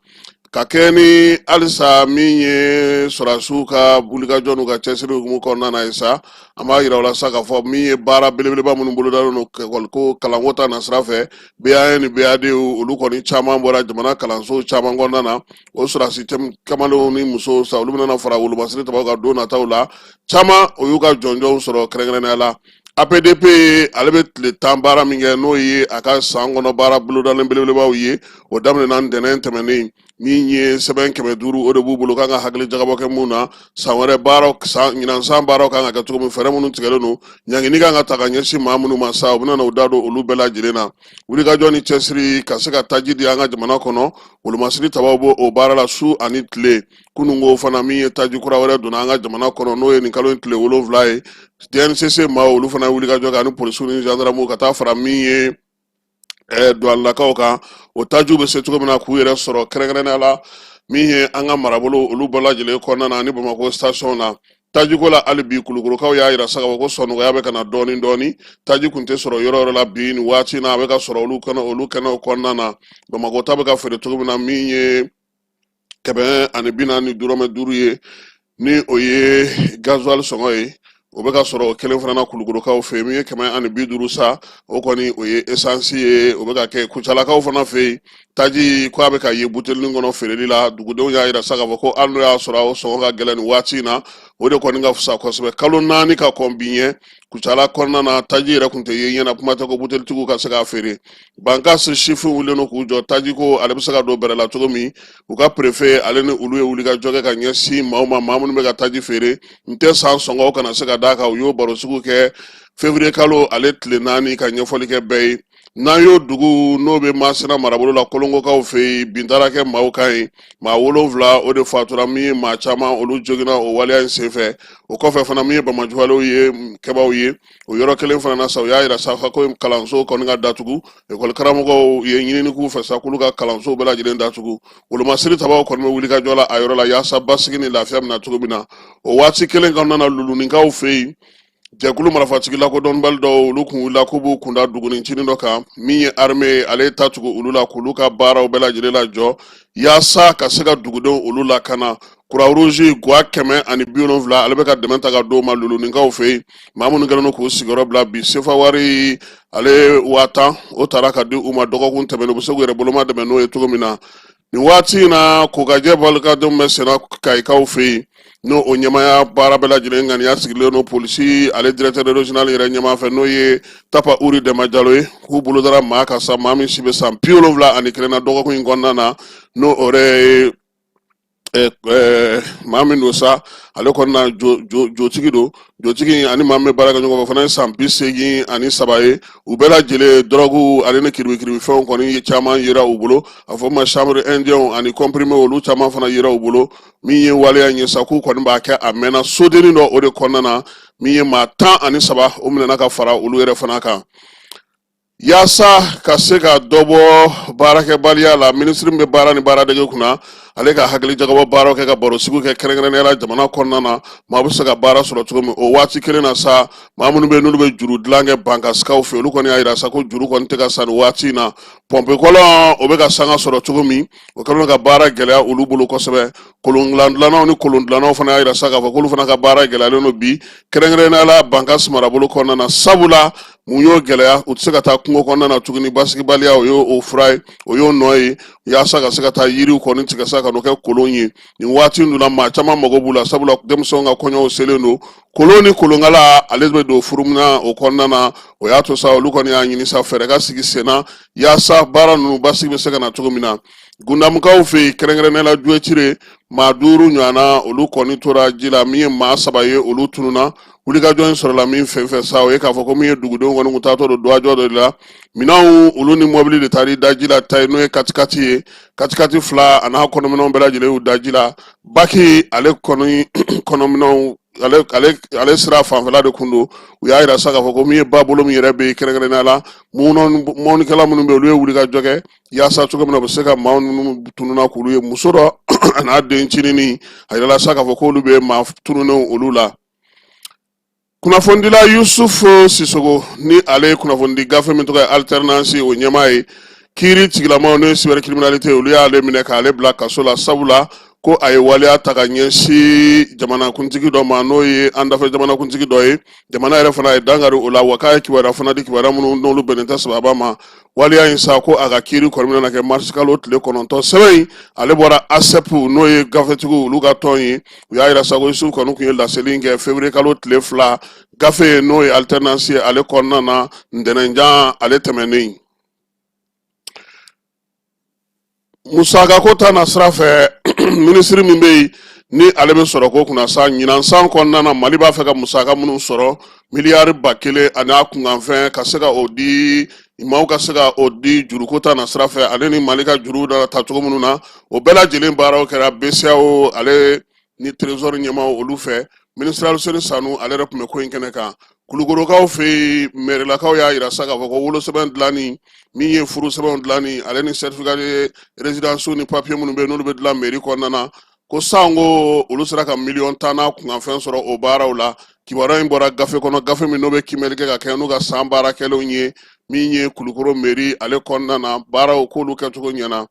ka kɛ ni halisa min ye sɔrɔdasiw ka wulikajɔ n'u ka cɛsiri hukumu kɔnɔna na ye sa an b'a yira o la sa k'a fɔ min ye baara belebeleba minnu bolodalen don ko kalanko ta na sira fɛ BAN ni BAD olu kɔni caman bɔra jamana kalanso caman kɔnɔna na o sɔrɔdasi kamalenw ni musow sa olu bɛna fara wolomasiri tabaw ka don nataw la caman o y'u ka jɔnjɔnw sɔrɔ kɛrɛnkɛrɛnnenya la APDP ale bɛ tile 10 baara min kɛ n'o ye a ka san kɔnɔ baara bolodalen belebelebaw ye o daminɛna ntɛnɛn tɛmɛnen min ye sɛbɛn 500 o de b'u bolo kan ka hakili jagabɔ kɛ mun na san wɛrɛ baaraw ɲinan san baaraw kan ka kɛ cogo min fɛɛrɛ minnu tigɛlen don ɲangini kan ka ta ka ɲɛsin maa minnu ma sa u bɛna u da don olu bɛɛ lajɛlen na wulikajɔ ni cɛsiri ka se ka taji di an ka jamana kɔnɔ wolomasiri tabaw b'o o baara la su ani tile kunungo fana min ye taji kura wɛrɛ donna an ka jamana kɔnɔ n'o ye nin kalo in tile 7 ye DNCC ma olu fana wulikajɔ kan ni polisiw ni gendarmew ka taa fara min ye douanelakaw kan o tajiw bɛ se cogo min na k'u yɛrɛ sɔrɔ kɛrɛnkɛrɛnnenya la min ye an ka marabolo olu bɛɛ lajɛlen kɔnɔna na ani Bamakɔ station na tajiko la hali bi Kulukorokaw y'a yira sa k'a fɔ ko sɔnɔgɔya bɛ ka na dɔɔni dɔɔni taji kun tɛ sɔrɔ yɔrɔ yɔrɔ la bi nin waati na a bɛ ka sɔrɔ olu kɛnɛw kɔnɔna na Bamakɔ ta bɛ ka feere cogo min na min ye 145 ye ni o ye gasoil sɔngɔ ye o bɛ ka sɔrɔ o kelen fana na Kulukorokaw fɛ min ye 150 sa o kɔni o ye essence ye o bɛ ka kɛ Kucalakaw fana fɛ taji ko a bɛ ka ye butelinin kɔnɔ feereli la dugudenw y'a yira sa k'a fɔ ko hali n'o y'a sɔrɔ o sɔngɔ ka gɛlɛn nin waati in na o de kɔni ka fisa kosɛbɛ kalo 4 ka kɔn bi ɲɛ Kucala kɔnɔna na taji yɛrɛ kun tɛ ye ɲɛna kuma tɛ ko butelitigiw ka se k'a feere Bankasi sifin wulilen don k'u jɔ taji ko ale bɛ se ka don bɛrɛ la cogo min u ka préfet ale ni olu ye wulikajɔ kɛ ka ɲɛsin maaw ma maa minnu bɛ ka taji feere n tɛ san sɔngɔw kana se ka d'a kan u y'o baro sugu kɛ février kalo ale tile 4 ka ɲɛfɔli kɛ bɛɛ ye n'an y'o dugu n'o bɛ Masina marabolo la Kolongokaw fɛ yen bin taara kɛ maaw kan ye maa 7 o de fatura min ye maa caman olu joginna o waleya in senfɛ o kɔfɛ fana min ye Bamajuwalew ye kɛbaw ye o yɔrɔ kelen fana na sa u y'a yira sa ko kalanso kɔni ka datugu ekɔli karamɔgɔw ye ɲinini k'u fɛ sa k'olu ka kalansow bɛɛ lajɛlen datugu wolomasiri tabaw kɔni bɛ wulikajɔ la a yɔrɔ la yaasa basigi ni lafiya bɛna cogo min na o waati kelen kɔnɔna na luluninkaw fɛ yen jɛkulu marifatigi lakodɔnnibali dɔw olu kun wulila k'u b'u kunda dugunicinin dɔ kan min ye armée ale ta tugu olu la k'olu ka baaraw bɛɛ lajɛlen lajɔ yaasa ka se ka dugudenw olu lakana Kura rouge gwa kɛmɛ ani 70 ale bɛ ka dɛmɛ ta ka d'o ma luluninkaw fɛ yen maa minnu kɛlen don k'u sigiyɔrɔ bila bi sefa wari ale 1000 o taara ka di u ma dɔgɔkun tɛmɛnen u bɛ se k'u yɛrɛ boloma dɛmɛ n'o ye cogo min na nin waati in na kokajɛ barikadenw bɛ senna kayikaw fɛ yen n'o o ɲɛmaya baara bɛɛ lajɛlen ŋaniya sigilen don polisi ale directeur régional yɛrɛ ɲɛmaa fɛ n'o ye Tapa Uri Dɛma Jalo ye k'u bolo dara maa ka sa maa min si bɛ san 71 ani kelen na dɔgɔkun in kɔnɔna na n'o o yɛrɛ ye maa min don sa ale kɔnɔna jotigi don jotigi ani maa min bɛ baara kɛ ɲɔgɔn fɛ o fana ye san 83 ye u bɛɛ lajɛlen dɔrɔgu ale ni kiribikiribifɛnw kɔni ye caman yera u bolo a fɔ ma chambre indien ani comprimé olu caman fana yera u bolo min ye waleya ɲɛ sa k'u kɔni b'a kɛ a mɛnna sodennin dɔ o de kɔnɔna na min ye maa 13 o minɛna ka fara olu yɛrɛ fana kan yaasa ka se ka dɔ bɔ baarakɛbaliya la minisiri min bɛ baara ni baaradege kunna ale ka hakili jagabɔ baaraw kɛ ka baro sigiw kɛ kɛrɛnkɛrɛnnenya la jamana kɔnɔna na maa bɛ se ka baara sɔrɔ cogo min o waati kelen na sa maa minnu bɛ yen n'olu bɛ juru dilan kɛ bankasikaw fɛ olu kɔni y'a jira sa ko juru kɔni tɛ ka sa nin waati in na pɔnpe kɔlɔn o bɛ ka sanga sɔrɔ cogo min o kɛlen ka baara gɛlɛya olu bolo kosɛbɛ kolon dilannaw ni kolon dilannaw fana y'a jira sa k'a fɔ k'olu fana ka baara gɛlɛyalen don bi kɛrɛnkɛrɛnnenya la bankas marabolo kɔnɔna na sabula mun y'o gɛlɛya u tɛ se ka taa kungo kɔnɔna na tuguni basigibaliya o y'o fura ye o y'o nɔ ye yaasa ka se ka taa yiriw kɔni tigɛ sa ka n'o kɛ kolon ye nin waati in donna maa caman mago b'u la sabula denmisɛnw ka kɔɲɔw selen don kolon ni kolonkala ale bɛ don furu min na o kɔnɔna na o y'a to sa olu kɔni y'a ɲini sa fɛɛrɛ ka sigi sen na yaasa baara ninnu basigi bɛ se ka na cogo min na gundamukaw fɛ yen kɛrɛnkɛrɛnnenya la Dwecire maa 5 ɲɔgɔnna olu kɔni tora ji la min ye maa 3 ye olu tununa wulikajɔ in sɔrɔla min fɛn sa o ye k'a fɔ ko min ye dugudenw kɔni kun taatɔ don duwajɔ dɔ de la minɛnw olu ni mɔbili de taara da ji la ta ye n'o ye katikati ye katikati 2 a n'a kɔnɔminɛnw bɛɛ lajɛlen y'u da ji la baki ale kɔni kɔnɔminɛnw ale sira fanfɛla de kun don u y'a jira sa k'a fɔ ko min ye ba bolo min yɛrɛ bɛ yen kɛrɛnkɛrɛnnenya la mɔnikɛla minnu bɛ yen olu ye wulikajɔ kɛ yaasa cogo min na u bɛ se ka maa ninnu tununa k'olu ye muso dɔ a n'a den ncinin a yirala sa k'a fɔ k'olu bɛ maa tununenw olu la kunnafonidila Yusufu Sisogo ni ale ye kunnafonidi gafe min tɔgɔ ye alternance o ɲɛmaa ye kiiri tigilamaw n'o ye cybercriminalité olu y'ale minɛ k'ale bila kaso la sabula ko a ye waleya ta ka ɲɛsin jamanakuntigi dɔ ma n'o ye an dafɛ jamanakuntigi dɔ ye jamana yɛrɛ fana ye dangari o la wa k'a ye kibaruya fana di kibaruya minnu n'olu bɛnnen tɛ sababa ma waleya in sa ko a ka kiiri kɔni bɛna kɛ mars kalo tile 9 sɛbɛn in ale bɔra ASEP n'o ye gafetigiw olu ka tɔn ye u y'a jira sa ko Yusufu kɔni kun ye laseli kɛ février kalo tile 2 gafe n'o ye alternance ye ale kɔnɔna na ntɛnɛnjan ale tɛmɛnen musaka ko ta na sira fɛ minisiri min bɛ yen ni ale bɛ sɔrɔ ko kunna sa ɲinan san kɔnɔna na Mali b'a fɛ ka musaka minnu sɔrɔ miliyari 1000 ani a kunkanfɛn ka se ka o di maaw ka se ka o di juruko ta na sira fɛ ale ni Mali ka juru da ta cogo minnu na o bɛɛ lajɛlen baaraw kɛra BCEAO ale ni trésor ɲɛmaaw olu fɛ ministre Aluseni Sanu ale yɛrɛ tun bɛ ko in kɛnɛ kan Kulukorokaw fɛ yen mairelakaw y'a jira sa k'a fɔ ko wolosɛbɛn dilanni min ye furu sɛbɛnw dilanni ale ni certificat de résidence ni papier minnu bɛ yen n'olu bɛ dilan mairie kɔnɔna na ko sango olu sera ka 10,10 n'a kunkanfɛn sɔrɔ o baaraw la kibaruya in bɔra gafe kɔnɔ gafe min n'o bɛ kimɛli kɛ ka kɛ n'u ka san baarakɛlaw ye min ye Kulukoro mairie ale kɔnɔna na baaraw k'olu kɛcogo ɲɛna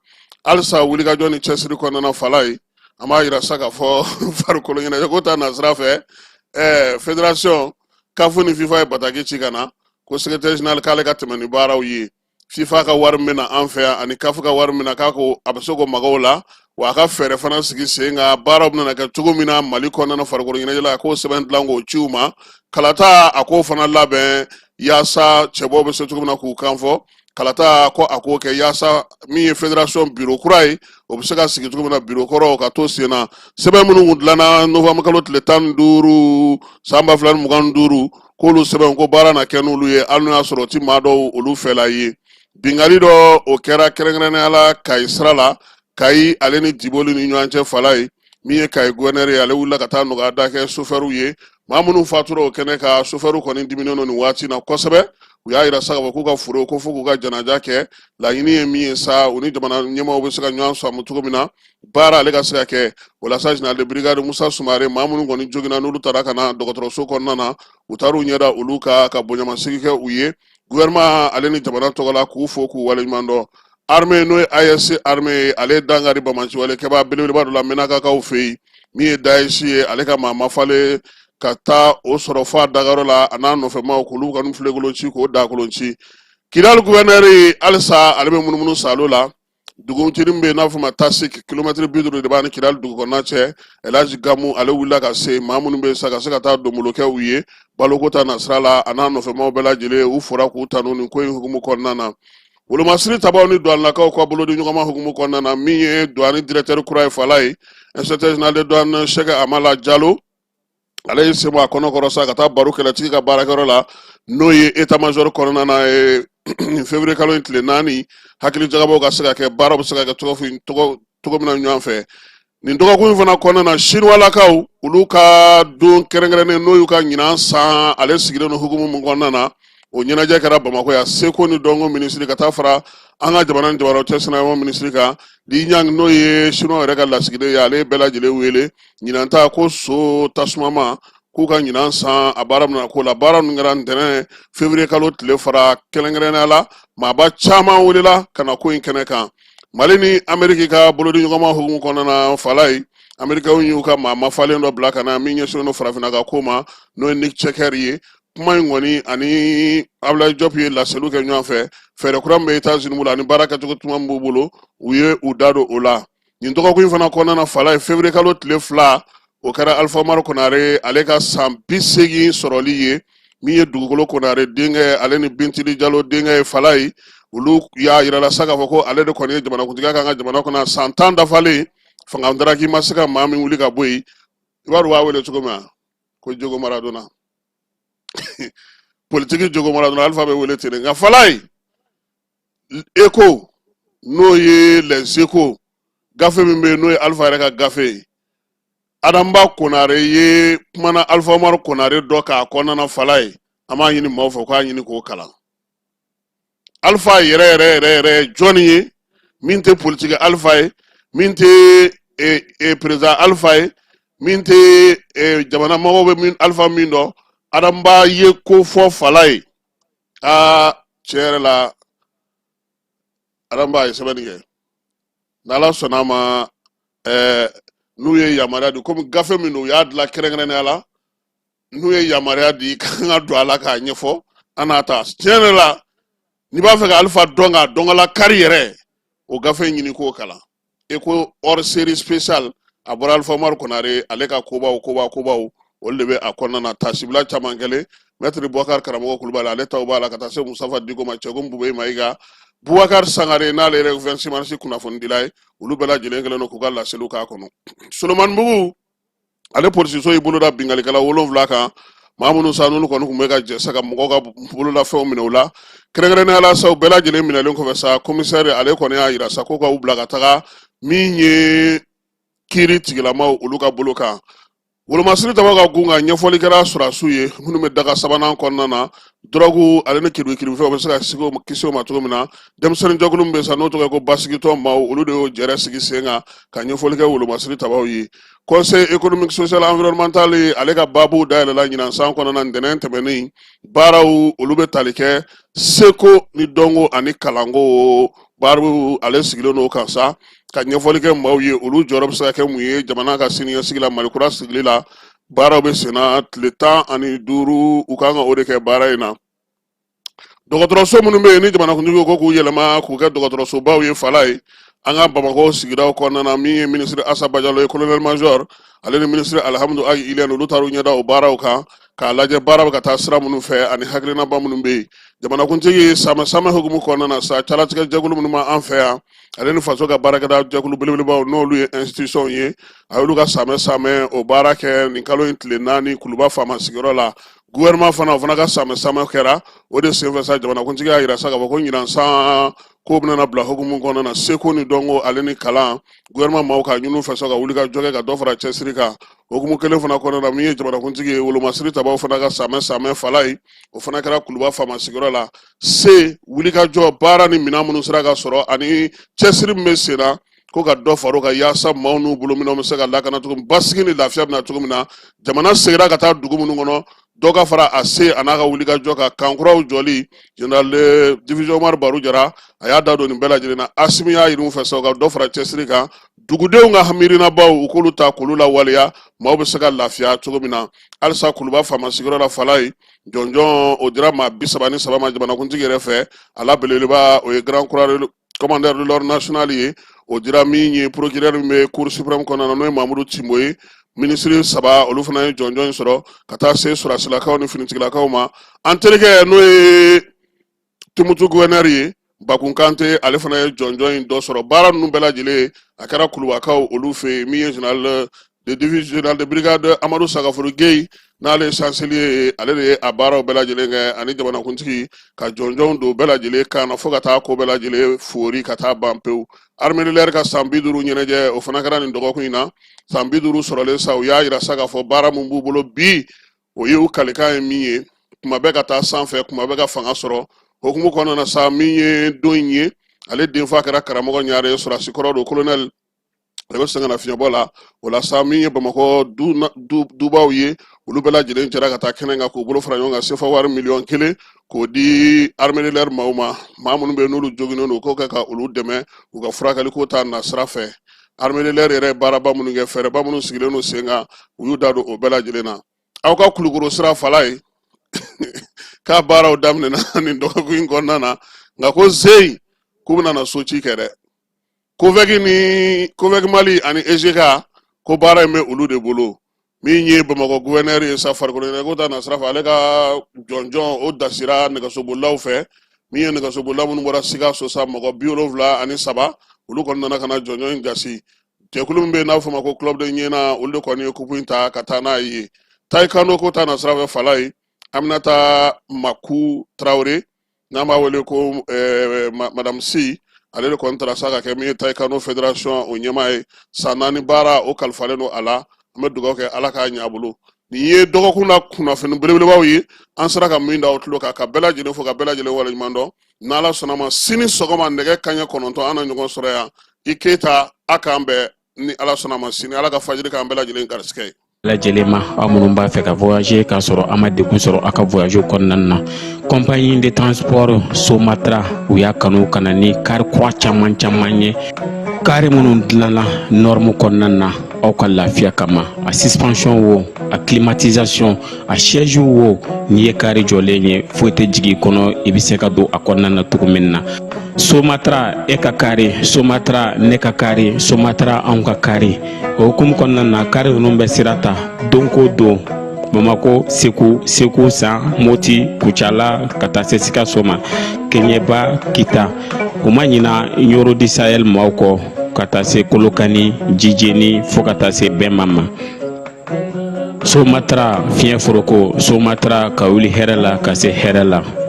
halisa wulikajɔ ni cɛsiri kɔnɔna na fala ye an b'a jira sa k'a fɔ farikolo ɲɛnajɛ ko ta na sira fɛ fédération kafu ni FIFA ye bataki ci ka na ko secrétaire général k'ale ka tɛmɛ ni baaraw ye FIFA ka wari min na an fɛ yan ani kafu ka wari min na k'a ko a bɛ se k'o magaw la wa a ka fɛɛrɛ fana sigi sen ka baaraw bɛna kɛ cogo min na Mali kɔnɔna farikolo ɲɛnajɛ la a k'o sɛbɛn dilan k'o ci u ma kalata a k'o fana labɛn yaasa cɛbɔw bɛ se cogo min na k'u kan fɔ kalata ko a k'o kɛ yaasa min ye fédération bureau kura ye o bɛ se ka sigi cogo min na bureau kɔrɔw ka to sen na sɛbɛn minnu kun dilanna novembre kalo tile 15 san 2025 k'olu sɛbɛn ko baara na kɛ n'olu ye hali n'o y'a sɔrɔ o ti maa dɔw olu fɛla ye bingali dɔ o kɛra kɛrɛnkɛrɛnnenya la Kayi sira la Kayi ale ni Diboli ni ɲɔgɔn cɛ fala ye min ye Kayi gouverneur ye ale wulila ka taa nɔgɔya da kɛ chauffeur ye maa minnu fatura o kɛnɛ ka chauffeur kɔni diminen don nin waati na kosɛbɛ u y'a jira sa k'a fɔ k'u ka foro ko fo k'u ka janaja kɛ laɲini ye min ye sa u ni jamana ɲɛmaaw bɛ se ka ɲɔgɔn faamu cogo min na baara ale ka se ka kɛ o la sa général de brigade Musa Sumare maa minnu kɔni joginna n'olu taara ka na dɔgɔtɔrɔso kɔnɔna na u taar'u ɲɛda olu ka bonyamasegi kɛ u ye gouvernement ale ni jamana tɔgɔ la k'u fo k'u waleɲuman dɔn armée n'o ye AES armée ale dangari Bamaci wale kɛba belebeleba dɔ la Menakakaw fɛ yen min ye Daesh ye ale ka maa mafale ka taa o sɔrɔ f'a dagayɔrɔ la a n'a nɔfɛmaw k'olu ka n'u filekolon ci k'o dakolon ci Kidal gouverneur ye halisa ale bɛ munumunu salo la dugutigi min bɛ yen n'a fɔ ma Tasik kilomɛtiri 50 de b'a ni Kidal dugu kɔnɔna cɛ Elhaji Gamu ale wulila ka se maa minnu bɛ sa ka se ka taa donbolokɛw ye baloko ta nasira la a n'a nɔfɛmaw bɛɛ lajɛlen u fɔra k'u tanu nin ko in hukumu kɔnɔna na wolomasiri tabaw ni douanelakaw ka bolo di ɲɔgɔnma hukumu kɔnɔna na min ye douane directeur kura ye Fala ye inspecteur général de douane Cheikh Amala Diallo ale ye semo a kɔnɔkɔrɔ sa ka taa baro kɛlɛtigi ka baarakɛyɔrɔ la n'o ye état major kɔnɔna na février kalo in tile 4 hakili jagabɔw ka se ka kɛ baaraw bɛ se ka kɛ cogo min na ɲɔgɔn fɛ nin dɔgɔkun in fana kɔnɔna na chinoislakaw olu ka don kɛrɛnkɛrɛnnen n'o y'u ka ɲinan san ale sigilen no hukumu min kɔnɔna na o ɲɛnajɛ kɛra Bamako ya seko ni dɔnko ministre ka taa fara an ka jamana ni jamanaw cɛ sinayɛlɛma ministre kan Li Ɲang n'o ye chinois yɛrɛ ka lasigiden ye ale bɛɛ lajɛlen wele ɲinan ta ko so tasumama k'u ka ɲinan san a baara min na k'o la baara min kɛra ntɛnɛn février kalo tile fara kɛrɛnkɛrɛnnenya la maaba caman welela ka na ko in kɛnɛ kan Mali ni Amérique ka bolodi ɲɔgɔnma hukumu kɔnɔna na Fala ye Américains y'u ka maa mafalen dɔ bila ka na min ɲɛsinnen don farafinna ka ko ma n'o ye Nick Checker ye kuma in kɔni ani Abdoulaye Diop ye laseliw kɛ ɲɔgɔn fɛ fɛɛrɛ kura min bɛ États-Unis bolo ani baara kɛcogo tuma min b'u bolo u ye u da don o la nin dɔgɔkun in fana kɔnɔna na Fala ye février kalo tile 2 o kɛra Alpha Umaru Konare ale ka san 80 sɔrɔli ye min ye dugukolo Konare denkɛ ale ni Bintili Jalo denkɛ ye Fala ye olu y'a yirala sa k'a fɔ ko ale de kɔni ye jamanakuntigiya kan ka jamana kɔnɔ san 10 dafalen fanga daraki ma se ka maa min wuli ka bɔ yen i b'a dɔn u b'a wele cogo min ko Jogo Maradona politique Jogo Maradona Alpha bɛ wele ten nka Fala ye Echo n'o ye les Echos gafe min bɛ yen n'o ye Alpha yɛrɛ ka gafe ye Adamba Konare ye kumana Alpha Umaru Konare dɔ k'a kɔnɔna Fala ye an b'a ɲini maaw fɛ k'a ɲini k'o kalan Alpha yɛrɛ jɔnni ye min tɛ politique Alpha ye min tɛ président Alpha ye min tɛ jamana mɔgɔw bɛ min Alpha min dɔn Adamba ye ko fɔ Fala ye tiɲɛ yɛrɛ la Adamba ye sɛbɛnni kɛ n'Ala sɔnna ma n'u ye yamaruya di komi gafe min u y'a dilan kɛrɛnkɛrɛnnenya la n'u ye yamaruya di kan ka don a la k'a ɲɛfɔ an n'a ta tiɲɛ yɛrɛ la n'i b'a fɛ ka Alpha dɔn k'a dɔnkala kari yɛrɛ o gafe ɲini k'o kalan Echo hors série spéciale a bɔra Alpha Umaru Konare ale ka kobaw olu de bɛ a kɔnɔna na tasibila caman kɛlen Maître Boubacar Karamɔgɔ Kulubali ale taw b'a la ka taa se Musafa Diko ma Cɛko Bube Mayiga Boubacar Sangare n'ale yɛrɛ 26 mars kunnafonidila ye olu bɛɛ lajɛlen kɛlen don k'u ka laseliw k'a kɔnɔ Solomani Bugu ale polisiso y'i bolo da bingalikɛla 7 kan maa minnu sa n'olu kɔni tun bɛ ka jɛsa ka mɔgɔw ka bololafɛnw minɛ u la kɛrɛnkɛrɛnnenya la sa u bɛɛ lajɛlen minɛlen kɔfɛ sa commissaire ale kɔni y'a yira sa ko ka u bila ka taga min ye kiiri tigilamaw olu ka bolo kan wolomasiri tabaw ka gun ka ɲɛfɔli kɛra sɔrɔsiw ye minnu bɛ daga sabanan kɔnɔna na dɔrɔgu ale ni kiribikiribifɛnw bɛ se ka kisi o ma cogo min na denmisɛnnin jɛkulu min bɛ sa n'o tɔgɔ ye ko basigitɔ maaw olu de y'o jɛrɛ sigi sen kan ka ɲɛfɔli kɛ wolomasiri tabaw ye conseil économique social environnemental ale ka baabu dayɛlɛla ɲinan san kɔnɔna ntɛnɛn tɛmɛnen baaraw olu bɛ tali kɛ seko ni dɔnko ani kalanko baaraw ale sigilen n'o kan sa ka ɲɛfɔli kɛ maaw ye olu jɔyɔrɔ bɛ se ka kɛ mun ye jamana ka siniɲɛsigi la Mali kura sigili la baaraw bɛ sen na tile 15 u kan ka o de kɛ baara in na dɔgɔtɔrɔso minnu bɛ yen ni jamanakuntigiw ko k'u yɛlɛma k'u kɛ dɔgɔtɔrɔsobaw ye Fala ye an ka Bamako sigidaw kɔnɔna na min ye ministre Asaba Jalo ye colonel major ale ni ministre Alhamdu Agi Ilian olu taar'u ɲɛda o baaraw kan k'a lajɛ baara bɛ ka taa sira minnu fɛ ani hakilinaba minnu bɛ yen jamanakuntigi samɛ hukumu kɔnɔna na sa calatigɛ jɛkulu minnu ma an fɛ yan ale ni faso ka baarakɛda jɛkulu belebelebaw n'olu ye institution ye a y'olu ka samɛ o baara kɛ nin kalo in tile 4 Kuluba faama sigiyɔrɔ la gouvernement fana o fana ka samɛ kɛra o de senfɛ sa jamanakuntigi y'a yira sa k'a fɔ ko ɲinan san ko bɛna bila hukumu kɔnɔna na seko ni dɔnko ale ni kalan gouvernement maaw ka ɲin'u fɛ sa ka wuli ka jɔ kɛ ka dɔ fara cɛsiri kan hukumu kelen fana kɔnɔna na min ye jamanakuntigi ye wolomasiri tabaw fana ka samɛ Fala ye o fana kɛra Kuluba faama sigiyɔrɔ la se wulikajɔ baara ni minɛn minnu sera ka sɔrɔ ani cɛsiri min bɛ sen na ko ka dɔ fara o kan yaasa maaw n'u bolominɛw bɛ se ka lakana cogo min basigi ni lafiya bɛ na cogo min na jamana seginna ka taa dugu minnu kɔnɔ dɔ ka fara a se a n'a ka wulikajɔ kan kankuraw jɔli général division Umaru Baru Jara a y'a da don nin bɛɛ lajɛlen na Asimi y'a yir'u fɛ sa ka dɔ fara cɛsiri kan dugudenw ka hamirina baw u k'olu ta k'olu lawaleya maaw bɛ se ka lafiya cogo min na halisa kuluba faama sigiyɔrɔ la Falaye jɔnjɔn o dira maa 33 ma jamanakuntigi yɛrɛ fɛ a la belebeleba o ye grand commandeur de l'ordre national ye o dira min ye procureur min bɛ cour suprême kɔnɔna na n'o ye Mamudu Timbo ye ministre 3 olu fana ye jɔnjɔn in sɔrɔ ka taa se surasilakaw ni finitigilakaw ma an terikɛ n'o ye Tumutu gouverneur ye Bakun Kante ale fana ye jɔnjɔn in dɔ sɔrɔ baara ninnu bɛɛ lajɛlen a kɛra kulubakaw olu fɛ min ye général de division général de brigade Amadou Sagafuru Gueye n'ale chancelier ale de ye a baaraw bɛɛ lajɛlen kɛ ani jamanakuntigi ka jɔnjɔn don bɛɛ lajɛlen kan na fo ka taa ko bɛɛ lajɛlen fori ka taa ban pewu armée de l'air ka san 50 ɲɛnajɛ o fana kɛra nin dɔgɔkun in na san 50 sɔrɔlen sa u y'a yira sa k'a fɔ baara mun b'u bolo bi o ye u kalikan ye min ye kuma bɛɛ ka taa sanfɛ kuma bɛɛ ka fanga sɔrɔ hukumu kɔnɔna na sa min ye don in ye ale denfa kɛra karamɔgɔ ɲaare ye sɔrɔsi kɔrɔ don colonel ale bɛ sɛgɛn nafiɲɛbɔ la o la sa min ye Bamakɔ dubaw ye olu bɛɛ lajɛlen jɛra ka taa kɛnɛ kan k'u bolo fara ɲɔgɔn kan sefa wari $1,000,000 k'o di armée de l'air maaw ma maa minnu bɛ yen n'olu joginnen don k'o kɛ ka olu dɛmɛ u ka furakɛli ko ta nasira fɛ armée de l'air yɛrɛ baaraba minnu kɛ fɛɛrɛba minnu sigilen don sen kan u y'u da don o bɛɛ lajɛlen na aw ka Kulukoro sira Falaye k'a baaraw daminɛna nin dɔgɔkun in kɔnɔna na nka ko zeyi k'u bɛna na so ci kɛ dɛ Covec Mali ani EGK ko baara in bɛ olu de bolo min ye Bamakɔ gouverneur ye sa farikolo ɲɛnajɛ ta nasira fɛ ale ka jɔnjɔn o dasira nɛgɛsobolilaw fɛ min ye nɛgɛsobolilaw minnu bɔra Sikaso sa mɔgɔ 73 olu kɔni nana ka na jɔnjɔn in gasi jɛkulu min bɛ yen n'a fɔ ma ko club de ɲɛna olu de kɔni ye kupu in ta ka taa n'a ye taekwondo ko ta nasira fɛ Falaye Aminata Maku Traoré n'an b'a wele ko Madame Si ale de kɔni taara sa ka kɛ min ye taekwondo fédération o ɲɛmaa ye san 4 baara o kalifalen don a la an bɛ dugawu kɛ Ala k'a ɲɛ a bolo nin ye dɔgɔkun na kunnafoni belebelebaw ye an sera ka min da o tulo kan ka bɛɛ lajɛlen fo ka bɛɛ lajɛlen waleɲuman dɔn n'Ala sɔnna ma sini sɔgɔma nɛgɛ kanɲɛ 9 an na ɲɔgɔn sɔrɔ yan i Keyita a k'an bɛɛ ni Ala sɔnna ma sini Ala ka fajiri k'an bɛɛ lajɛlen garisigɛ ye lajɛlen ma aw minnu b'a fɛ ka voyager k'a sɔrɔ a ma degun sɔrɔ a ka voyage kɔnɔna na compagnie de transport Somatra u y'a kanu ka na ni kari kura caman ye kari minnu dilanna norme kɔnɔna na aw ka lafiya kama a suspension wo a climatisation a siège wo n'i ye kari jɔlen ye foyi tɛ jigin kɔnɔ i bɛ se ka don a kɔnɔna na cogo min na Somatra e ka kari Somatra ne ka kari Somatra anw ka kari o hukumu kɔnɔna na kari ninnu bɛ sira ta don ko don Bamakɔ Segu San Moti Kucala ka taa se Sikaso ma Keɲeba Kita u ma ɲina Yoro di Sahel maaw kɔ ka taa se Kolokani Jijeni fo ka taa se Bɛnba ma Somatra fiɲɛ foroko Somatra ka wuli hɛrɛ la ka se hɛrɛ la